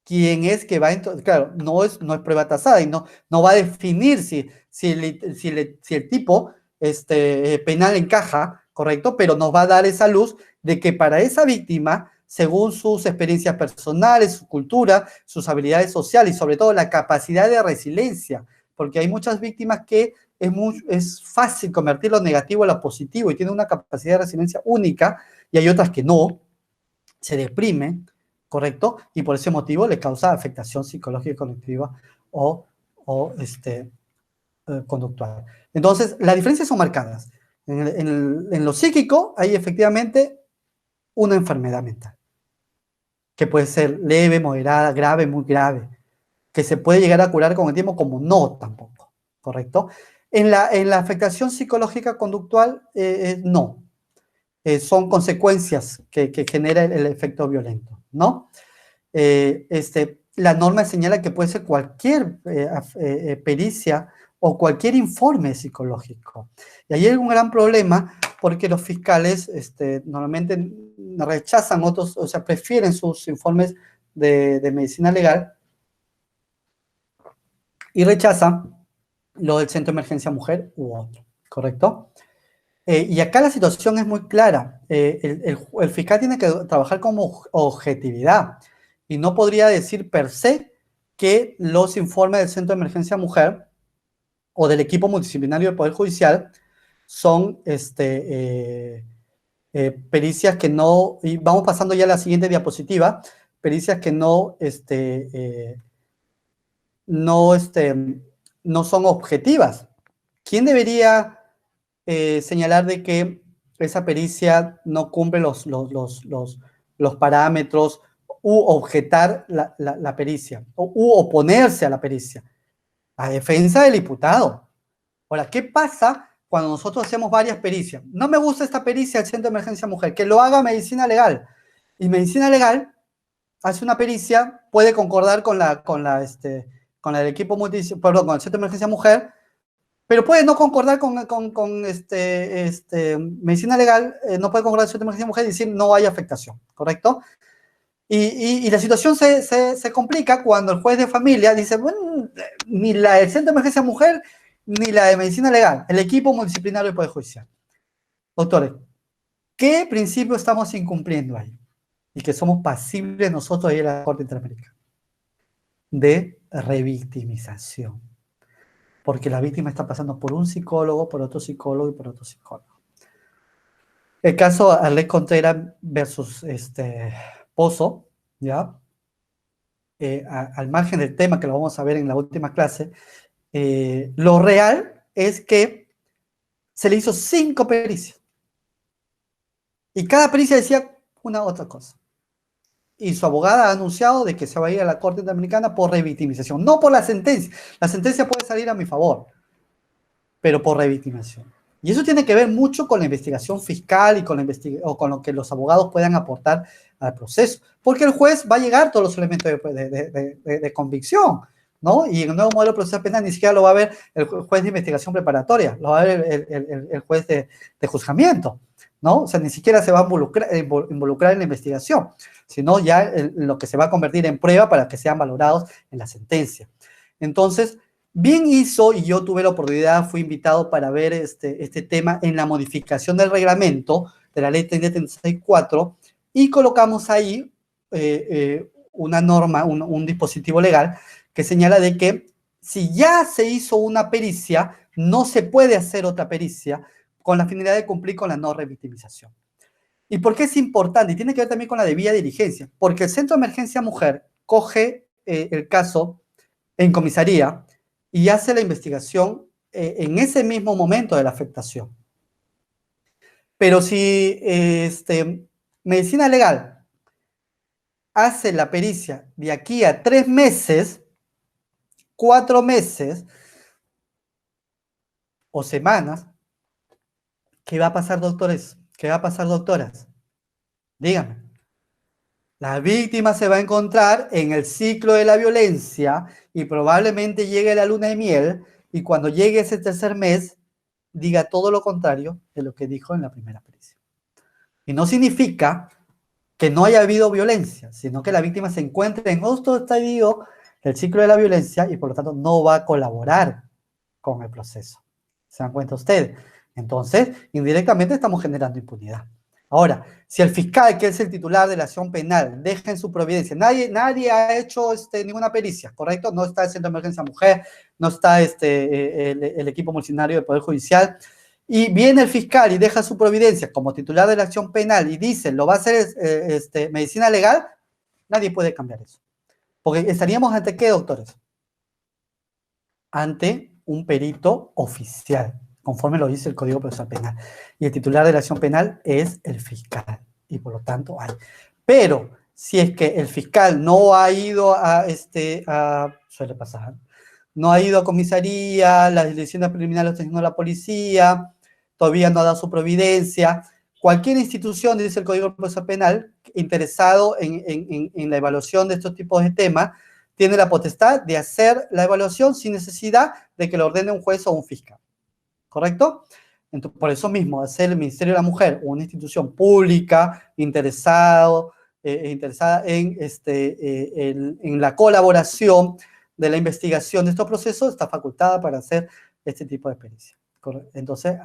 quien es que va a, claro, no es prueba tasada y no va a definir si el tipo penal encaja, ¿correcto? Pero nos va a dar esa luz de que para esa víctima, según sus experiencias personales, su cultura, sus habilidades sociales y sobre todo la capacidad de resiliencia, porque hay muchas víctimas que es fácil convertir lo negativo en lo positivo y tienen una capacidad de resiliencia única, y hay otras que no, se deprimen, ¿correcto? Y por ese motivo le causa afectación psicológica y cognitiva o conductual. Entonces, las diferencias son marcadas. En lo psíquico hay efectivamente una enfermedad mental, que puede ser leve, moderada, grave, muy grave, que se puede llegar a curar con el tiempo, como no tampoco, ¿correcto? En la afectación psicológica conductual, no. Son consecuencias que genera el efecto violento, ¿no? La norma señala que puede ser cualquier pericia o cualquier informe psicológico. Y ahí hay un gran problema porque los fiscales normalmente rechazan otros, o sea, prefieren sus informes de medicina legal y rechazan lo del Centro de Emergencia Mujer u otro, ¿correcto? Y acá la situación es muy clara. El fiscal tiene que trabajar como objetividad y no podría decir per se que los informes del Centro de Emergencia Mujer o del equipo multidisciplinario del Poder Judicial son pericias que no, y vamos pasando ya a la siguiente diapositiva, pericias que no, no son objetivas. ¿Quién debería señalar de que esa pericia no cumple los parámetros u objetar la pericia u oponerse a la pericia? A defensa del imputado. Ahora, ¿qué pasa cuando nosotros hacemos varias pericias? No me gusta esta pericia del Centro de Emergencia Mujer, que lo haga medicina legal. Y medicina legal hace una pericia, puede concordar con la del equipo perdón, con el Centro de Emergencia Mujer, pero puede no concordar con medicina legal, no puede concordar con el Centro de Emergencia Mujer y decir no hay afectación, ¿correcto? Y la situación se complica cuando el juez de familia dice, bueno, ni la del Centro de Emergencia Mujer ni la de medicina legal, el equipo multidisciplinario del Poder Judicial. Doctores, ¿qué principio estamos incumpliendo ahí? Y que somos pasibles nosotros ahí en la Corte Interamericana. De revictimización. Porque la víctima está pasando por un psicólogo, por otro psicólogo y por otro psicólogo. El caso Arlet Contreras versus Pozo, ¿ya? Al margen del tema que lo vamos a ver en la última clase, lo real es que se le hizo 5 pericias. Y cada pericia decía una otra cosa. Y su abogada ha anunciado de que se va a ir a la Corte Interamericana por revictimización, no por la sentencia. La sentencia puede salir a mi favor, pero por revictimización. Y eso tiene que ver mucho con la investigación fiscal y con lo que los abogados puedan aportar al proceso, porque el juez va a llegar todos los elementos de convicción, ¿no? Y en el nuevo modelo procesal penal ni siquiera lo va a ver el juez de investigación preparatoria, lo va a ver el juez de juzgamiento, ¿no? O sea, ni siquiera se va a involucrar en la investigación, sino ya lo que se va a convertir en prueba para que sean valorados en la sentencia. Entonces, bien hizo, y yo tuve la oportunidad, fui invitado para ver este tema en la modificación del reglamento de la ley 3034, y colocamos ahí una norma, un dispositivo legal que señala de que si ya se hizo una pericia, no se puede hacer otra pericia con la finalidad de cumplir con la no revictimización. ¿Y por qué es importante? Y tiene que ver también con la debida diligencia, porque el Centro de Emergencia Mujer coge el caso en comisaría y hace la investigación en ese mismo momento de la afectación. Pero si medicina legal hace la pericia de aquí a 3 meses, 4 meses, o semanas, ¿qué va a pasar, doctores? ¿Qué va a pasar, doctoras? Díganme. La víctima se va a encontrar en el ciclo de la violencia y probablemente llegue la luna de miel y cuando llegue ese tercer mes diga todo lo contrario de lo que dijo en la primera pericia. Y no significa que no haya habido violencia, sino que la víctima se encuentre en otro estadio del ciclo de la violencia y por lo tanto no va a colaborar con el proceso. ¿Se dan cuenta ustedes? Entonces, indirectamente estamos generando impunidad. Ahora, si el fiscal, que es el titular de la acción penal, deja en su providencia, nadie ha hecho ninguna pericia, ¿correcto? No está el Centro de Emergencia Mujer, no está el equipo multidisciplinario del Poder Judicial, y viene el fiscal y deja su providencia como titular de la acción penal y dice, lo va a hacer medicina legal, nadie puede cambiar eso. Porque estaríamos ante ¿qué, doctores? Ante un perito oficial, conforme lo dice el Código Procesal Penal. Y el titular de la acción penal es el fiscal. Y por lo tanto hay. Pero si es que el fiscal no ha ido suele pasar, no ha ido a comisaría, las decisiones preliminares las está haciendo la policía, todavía no ha dado su providencia, cualquier institución, dice el Código Procesal Penal, interesado en la evaluación de estos tipos de temas, tiene la potestad de hacer la evaluación sin necesidad de que lo ordene un juez o un fiscal. ¿Correcto? Entonces, por eso mismo, hacer el Ministerio de la Mujer una institución pública, interesada en la colaboración de la investigación de estos procesos, está facultada para hacer este tipo de pericia. Entonces,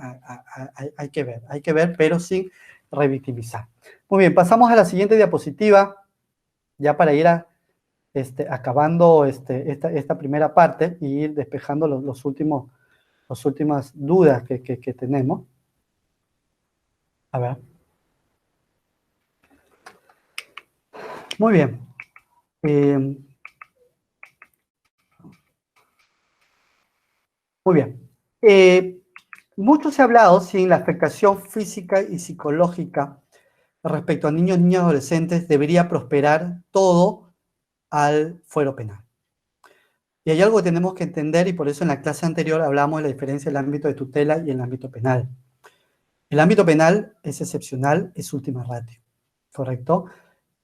hay que ver, pero sin revictimizar. Muy bien, pasamos a la siguiente diapositiva, ya para ir acabando esta primera parte y ir despejando las últimas dudas que tenemos. A ver. Muy bien. Muy bien. Mucho se ha hablado si la afectación física y psicológica respecto a niños, niñas y adolescentes debería prosperar todo al fuero penal. Y hay algo que tenemos que entender, y por eso en la clase anterior hablamos de la diferencia del ámbito de tutela y el ámbito penal. El ámbito penal es excepcional, es última ratio, ¿correcto?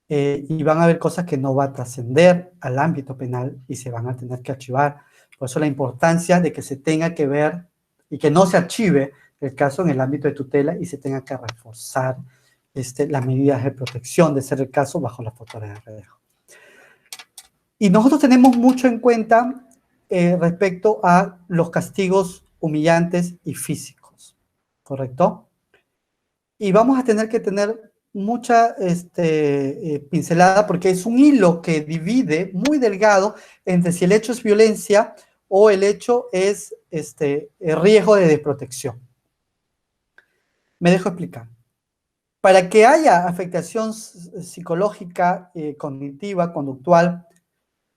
Y van a haber cosas que no va a trascender al ámbito penal y se van a tener que archivar. Por eso la importancia de que se tenga que ver y que no se archive el caso en el ámbito de tutela y se tenga que reforzar las medidas de protección de ser el caso bajo la fortaleza de redejo. Y nosotros tenemos mucho en cuenta respecto a los castigos humillantes y físicos, ¿correcto? Y vamos a tener que tener mucha pincelada porque es un hilo que divide muy delgado entre si el hecho es violencia o el hecho es el riesgo de desprotección. Me dejo explicar. Para que haya afectación psicológica, cognitiva, conductual,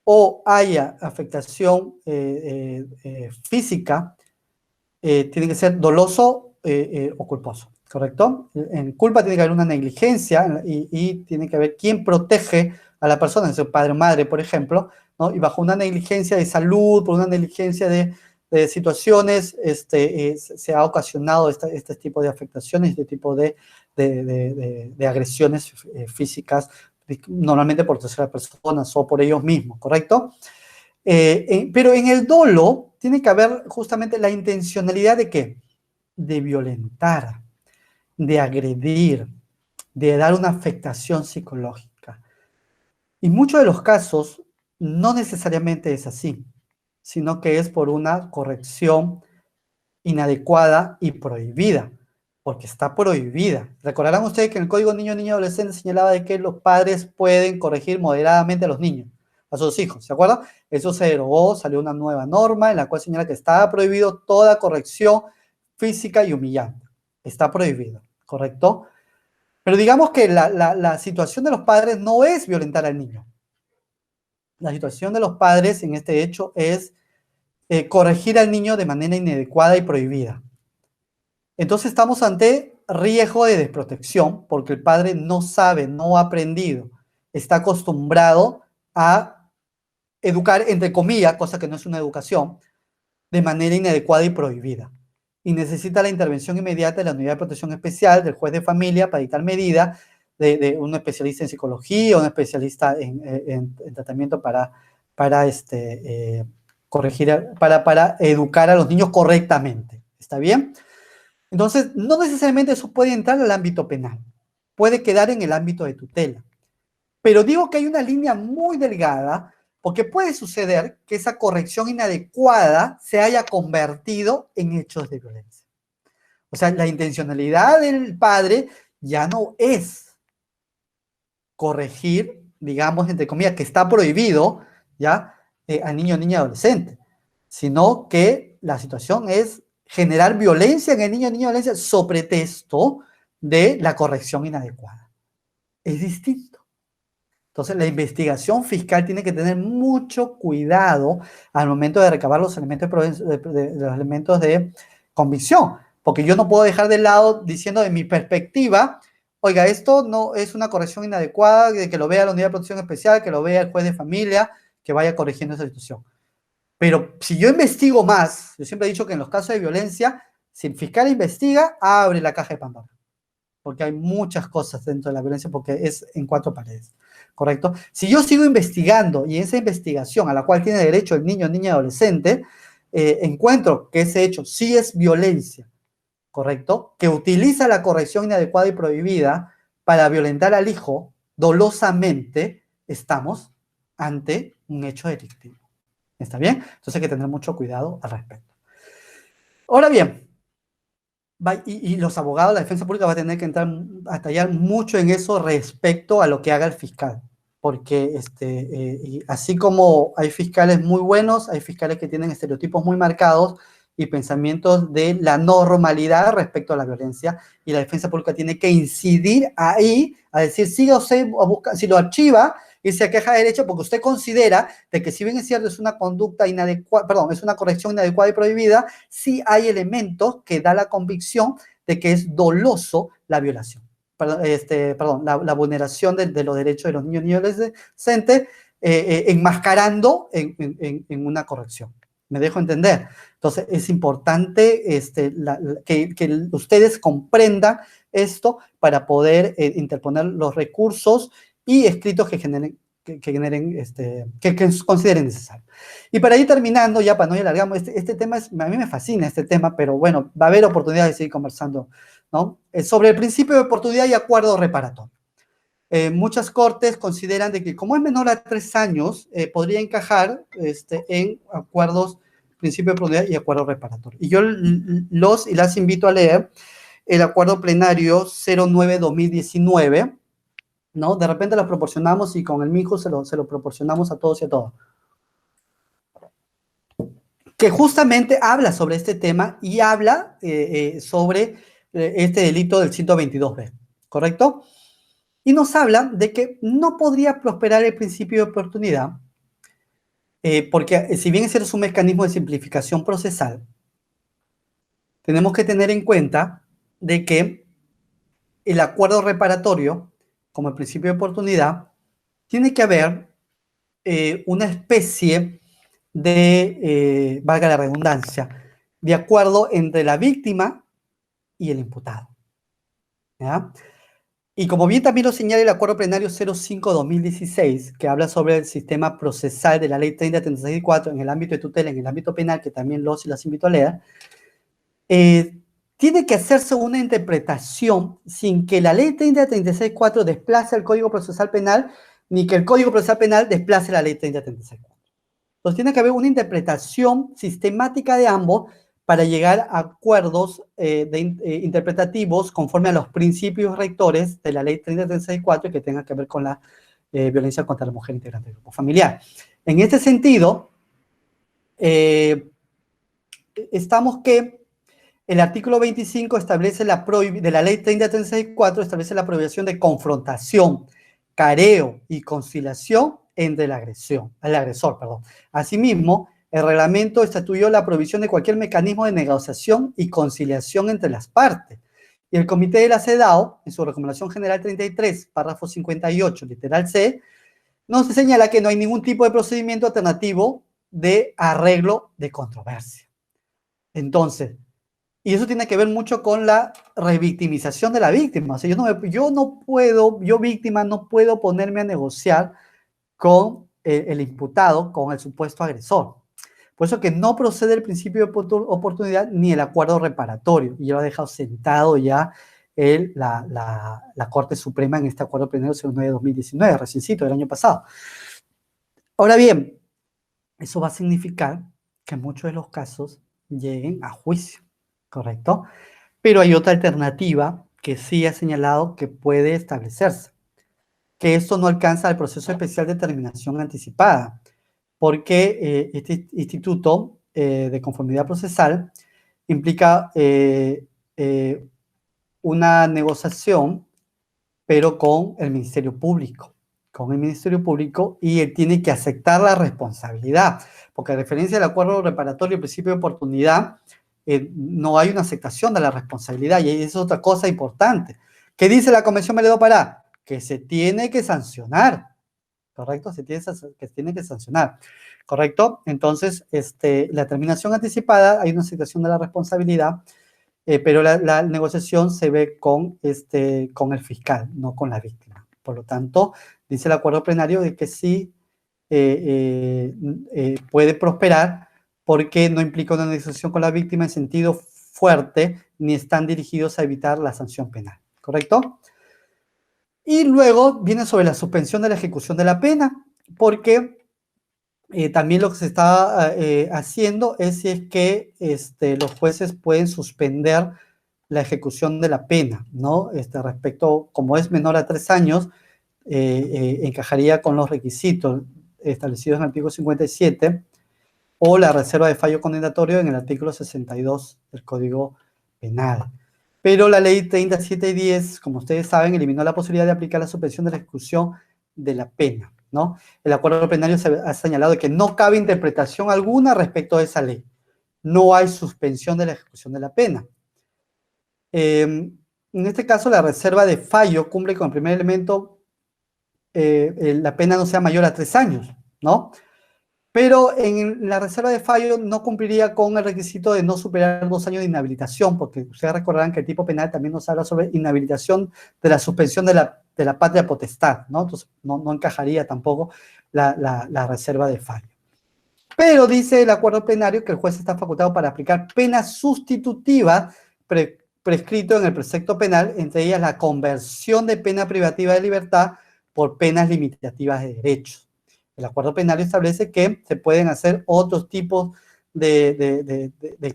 o haya afectación física, tiene que ser doloso o culposo, ¿correcto? En culpa tiene que haber una negligencia y tiene que haber quién protege a la persona, es el padre o madre, por ejemplo, ¿no? Y bajo una negligencia de salud, por una negligencia de situaciones, se ha ocasionado este tipo de afectaciones, este tipo de agresiones físicas, normalmente por terceras personas o por ellos mismos, ¿correcto? Pero en el dolo tiene que haber justamente la intencionalidad de ¿qué? De violentar, de agredir, de dar una afectación psicológica. Y muchos de los casos no necesariamente es así, sino que es por una corrección inadecuada y prohibida, porque está prohibida. Recordarán ustedes que en el Código Niño, Niña y Adolescente señalaba de que los padres pueden corregir moderadamente a los niños, a sus hijos, ¿se acuerdan? Eso se derogó, salió una nueva norma en la cual señala que estaba prohibido toda corrección física y humillante. Está prohibido, ¿correcto? Pero digamos que la situación de los padres no es violentar al niño. La situación de los padres en este hecho es corregir al niño de manera inadecuada y prohibida. Entonces estamos ante riesgo de desprotección porque el padre no sabe, no ha aprendido, está acostumbrado a educar, entre comillas, cosa que no es una educación, de manera inadecuada y prohibida. y necesita la intervención inmediata de la Unidad de Protección Especial del juez de familia para dictar medida de un especialista en psicología, un especialista en tratamiento para corregir, para educar a los niños correctamente. ¿Está bien? Entonces, no necesariamente eso puede entrar al ámbito penal. Puede quedar en el ámbito de tutela. Pero digo que hay una línea muy delgada porque puede suceder que esa corrección inadecuada se haya convertido en hechos de violencia. O sea, la intencionalidad del padre ya no es corregir, digamos, entre comillas, que está prohibido, ¿ya? Al niño, niña, adolescente, sino que la situación es generar violencia en el niño, niña, adolescente, sobre pretexto de la corrección inadecuada. Es distinto. Entonces, la investigación fiscal tiene que tener mucho cuidado al momento de recabar los elementos los elementos de convicción, porque yo no puedo dejar de lado diciendo de mi perspectiva, oiga, esto no es una corrección inadecuada, de que lo vea la Unidad de Protección Especial, que lo vea el juez de familia, que vaya corrigiendo esa situación. Pero si yo investigo más, yo siempre he dicho que en los casos de violencia, si el fiscal investiga, abre la caja de Pandora, porque hay muchas cosas dentro de la violencia, porque es en 4 paredes, ¿correcto? Si yo sigo investigando y en esa investigación a la cual tiene derecho el niño, niña, adolescente, encuentro que ese hecho sí es violencia, ¿correcto? Que utiliza la corrección inadecuada y prohibida para violentar al hijo dolosamente, estamos ante un hecho delictivo. ¿Está bien? Entonces hay que tener mucho cuidado al respecto. Ahora bien, y los abogados, la defensa pública va a tener que entrar a tallar mucho en eso respecto a lo que haga el fiscal, porque y así como hay fiscales muy buenos, hay fiscales que tienen estereotipos muy marcados y pensamientos de la normalidad respecto a la violencia, y la defensa pública tiene que incidir ahí, a decir, siga usted a buscar, si lo archiva, y se queja de derecho porque usted considera de que si bien es cierto es una conducta inadecuada, perdón, es una corrección inadecuada y prohibida, sí hay elementos que da la convicción de que es doloso la violación. Perdón, la vulneración de los derechos de los niños y adolescentes, enmascarando en una corrección. ¿Me dejo entender? Entonces, es importante que ustedes comprendan esto para poder interponer los recursos y escritos que consideren necesarios. Y para ir terminando, ya para no ir alargando, este tema a mí me fascina este tema, pero bueno, va a haber oportunidad de seguir conversando, ¿no? Sobre el principio de oportunidad y acuerdo reparatorio. Muchas cortes consideran de que como es menor a 3 años, podría encajar en acuerdos, principio de oportunidad y acuerdo reparatorio. Y yo los y las invito a leer el acuerdo plenario 09-2019, ¿no? De repente los proporcionamos y con el MIJO se lo proporcionamos a todos y a todas. Que justamente habla sobre este tema y habla sobre este delito del 122B, ¿correcto? Y nos habla de que no podría prosperar el principio de oportunidad, porque si bien ese es un mecanismo de simplificación procesal, tenemos que tener en cuenta de que el acuerdo reparatorio, como el principio de oportunidad, tiene que haber una especie de, valga la redundancia, de acuerdo entre la víctima y el imputado. ¿Ya? Y como bien también lo señala el acuerdo plenario 05-2016, que habla sobre el sistema procesal de la ley 3036-4 en el ámbito de tutela, en el ámbito penal, que también los y las invito a leer, tiene que hacerse una interpretación sin que la ley 3036-4 desplace el Código Procesal Penal, ni que el Código Procesal Penal desplace la ley 3036-4. Entonces tiene que haber una interpretación sistemática de ambos para llegar a acuerdos interpretativos conforme a los principios rectores de la ley 3036-4 que tenga que ver con la violencia contra la mujer integrante del grupo familiar. En este sentido, estamos que el artículo 25 establece de la ley 3036-4 establece la prohibición de confrontación, careo y conciliación entre el agresor. Asimismo, el reglamento estatuyó la prohibición de cualquier mecanismo de negociación y conciliación entre las partes. Y el Comité de la CEDAW, en su Recomendación General 33, párrafo 58, literal C, nos señala que no hay ningún tipo de procedimiento alternativo de arreglo de controversia. Entonces, Y eso tiene que ver mucho con la revictimización de la víctima. O sea, yo víctima no puedo ponerme a negociar con el imputado, con el supuesto agresor. Por eso que no procede el principio de oportunidad ni el acuerdo reparatorio. Y yo lo he dejado sentado ya la Corte Suprema en este acuerdo plenario 09 de 2019, reciencito, del año pasado. Ahora bien, eso va a significar que en muchos de los casos lleguen a juicio, ¿correcto? Pero hay otra alternativa que sí ha señalado que puede establecerse, que esto no alcanza al proceso especial de terminación anticipada, porque este instituto de conformidad procesal implica una negociación, pero con el Ministerio Público, y él tiene que aceptar la responsabilidad, porque a referencia del acuerdo reparatorio y el principio de oportunidad, no hay una aceptación de la responsabilidad, y es otra cosa importante. ¿Qué dice la Convención Meledo Pará? Que se tiene que sancionar, ¿correcto? Se tiene que sancionar, ¿correcto? Entonces, la terminación anticipada, hay una aceptación de la responsabilidad, pero la negociación se ve con el fiscal, no con la víctima. Por lo tanto, dice el acuerdo plenario de que sí puede prosperar porque no implica una negociación con la víctima en sentido fuerte, ni están dirigidos a evitar la sanción penal, ¿correcto? Y luego viene sobre la suspensión de la ejecución de la pena, porque también lo que se está haciendo es si es que los jueces pueden suspender la ejecución de la pena, ¿no? Respecto, como es menor a 3 años, encajaría con los requisitos establecidos en el artículo 57 o la reserva de fallo condenatorio en el artículo 62 del Código Penal. Pero la ley 3710, como ustedes saben, eliminó la posibilidad de aplicar la suspensión de la ejecución de la pena, ¿no? El acuerdo plenario ha señalado que no cabe interpretación alguna respecto a esa ley. No hay suspensión de la ejecución de la pena. En este caso, la reserva de fallo cumple con el primer elemento, la pena no sea mayor a 3 años, ¿no? Pero en la reserva de fallo no cumpliría con el requisito de no superar 2 años de inhabilitación, porque ustedes recordarán que el tipo penal también nos habla sobre inhabilitación de la suspensión de la patria potestad, ¿no? Entonces no encajaría tampoco la reserva de fallo. Pero dice el acuerdo plenario que el juez está facultado para aplicar penas sustitutivas prescrito en el precepto penal, entre ellas la conversión de pena privativa de libertad por penas limitativas de derechos. El acuerdo plenario establece que se pueden hacer otros tipos de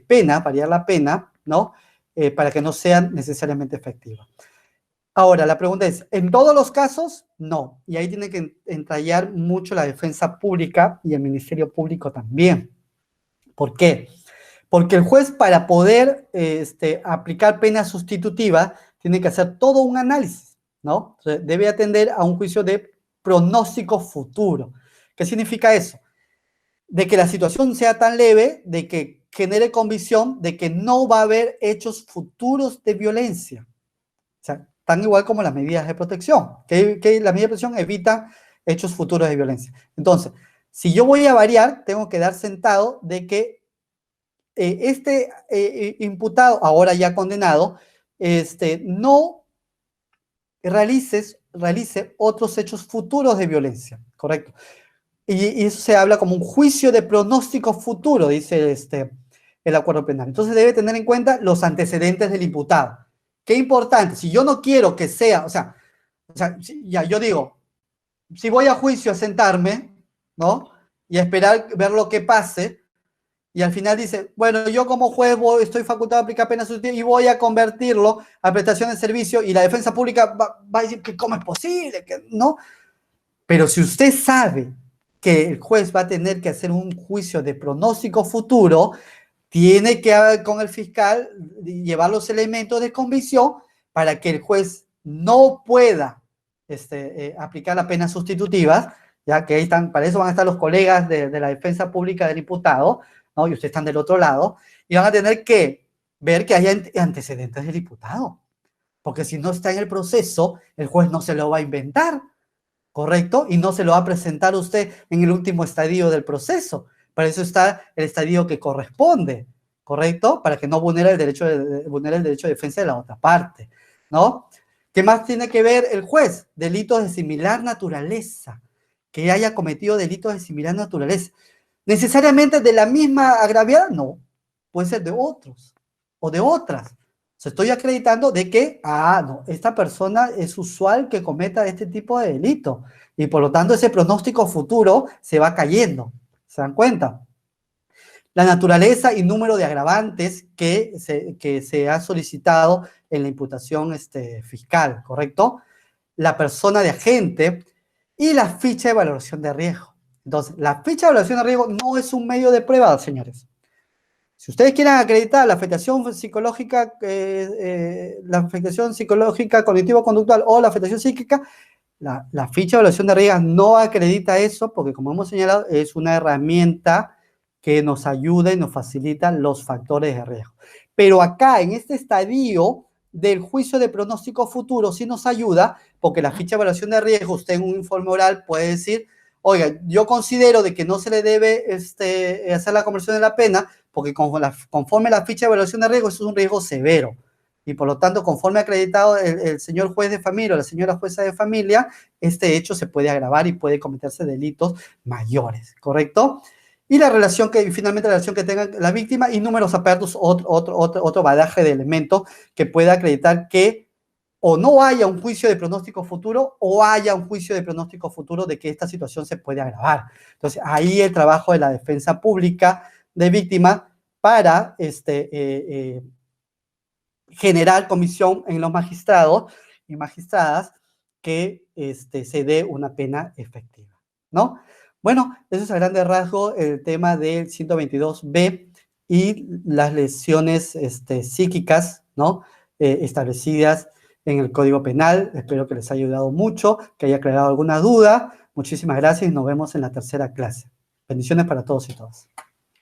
pena, variar la pena, ¿no? Para que no sean necesariamente efectivas. Ahora, la pregunta es, ¿en todos los casos? No. Y ahí tiene que entallar mucho la defensa pública y el Ministerio Público también. ¿Por qué? Porque el juez, para poder aplicar pena sustitutiva, tiene que hacer todo un análisis, ¿no? O sea, debe atender a un juicio de pronóstico futuro. ¿Qué significa eso? De que la situación sea tan leve, de que genere convicción de que no va a haber hechos futuros de violencia. O sea, tan igual como las medidas de protección, que las medidas de protección evitan hechos futuros de violencia. Entonces, si yo voy a variar, tengo que dar sentado de que imputado, ahora ya condenado, no realice otros hechos futuros de violencia, ¿correcto? Y eso se habla como un juicio de pronóstico futuro, dice el acuerdo penal. Entonces debe tener en cuenta los antecedentes del imputado. Qué importante, si yo no quiero que sea, ya yo digo, si voy a juicio a sentarme, ¿no? Y a esperar ver lo que pase, y al final dice, bueno, yo como juez estoy facultado de aplicar pena sustitutiva y voy a convertirlo a prestación de servicio, y la defensa pública va a decir que cómo es posible, que no. Pero si usted sabe que el juez va a tener que hacer un juicio de pronóstico futuro, tiene que con el fiscal llevar los elementos de convicción para que el juez no pueda aplicar las penas sustitutivas, ya que ahí están, para eso van a estar los colegas de la defensa pública del imputado, ¿no? Y ustedes están del otro lado, y van a tener que ver que haya antecedentes del imputado, porque si no está en el proceso, el juez no se lo va a inventar, ¿correcto? Y no se lo va a presentar usted en el último estadio del proceso. Para eso está el estadio que corresponde, ¿correcto? Para que no vulnere vulnere el derecho de defensa de la otra parte, ¿no? ¿Qué más tiene que ver el juez? Delitos de similar naturaleza, que haya cometido delitos de similar naturaleza. ¿Necesariamente de la misma agraviada? No, puede ser de otros o de otras. O sea, estoy acreditando de que, no, esta persona es usual que cometa este tipo de delito y por lo tanto ese pronóstico futuro se va cayendo. ¿Se dan cuenta? La naturaleza y número de agravantes que se ha solicitado en la imputación fiscal, ¿correcto? La persona de agente y la ficha de valoración de riesgo. Entonces, la ficha de valoración de riesgo no es un medio de prueba, señores. Si ustedes quieren acreditar la afectación psicológica, cognitivo-conductual o la afectación psíquica, la ficha de evaluación de riesgos no acredita eso porque, como hemos señalado, es una herramienta que nos ayuda y nos facilita los factores de riesgo. Pero acá, en este estadio del juicio de pronóstico futuro, sí nos ayuda porque la ficha de evaluación de riesgo, usted en un informe oral puede decir, oiga, yo considero de que no se le debe hacer la conversión de la pena porque conforme la ficha de evaluación de riesgo, eso es un riesgo severo. Y por lo tanto, conforme acreditado el señor juez de familia o la señora jueza de familia, este hecho se puede agravar y puede cometerse delitos mayores, ¿correcto? Y finalmente la relación que tenga la víctima y números apertos, otro badaje de elementos que pueda acreditar que o no haya un juicio de pronóstico futuro o haya un juicio de pronóstico futuro de que esta situación se puede agravar. Entonces, ahí el trabajo de la defensa pública de víctima para generar comisión en los magistrados y magistradas que se dé una pena efectiva, ¿no? Bueno, eso es a grandes rasgos el tema del 122B y las lesiones psíquicas, ¿no? Establecidas en el Código Penal. Espero que les haya ayudado mucho, que haya aclarado alguna duda. Muchísimas gracias y nos vemos en la tercera clase. Bendiciones para todos y todas.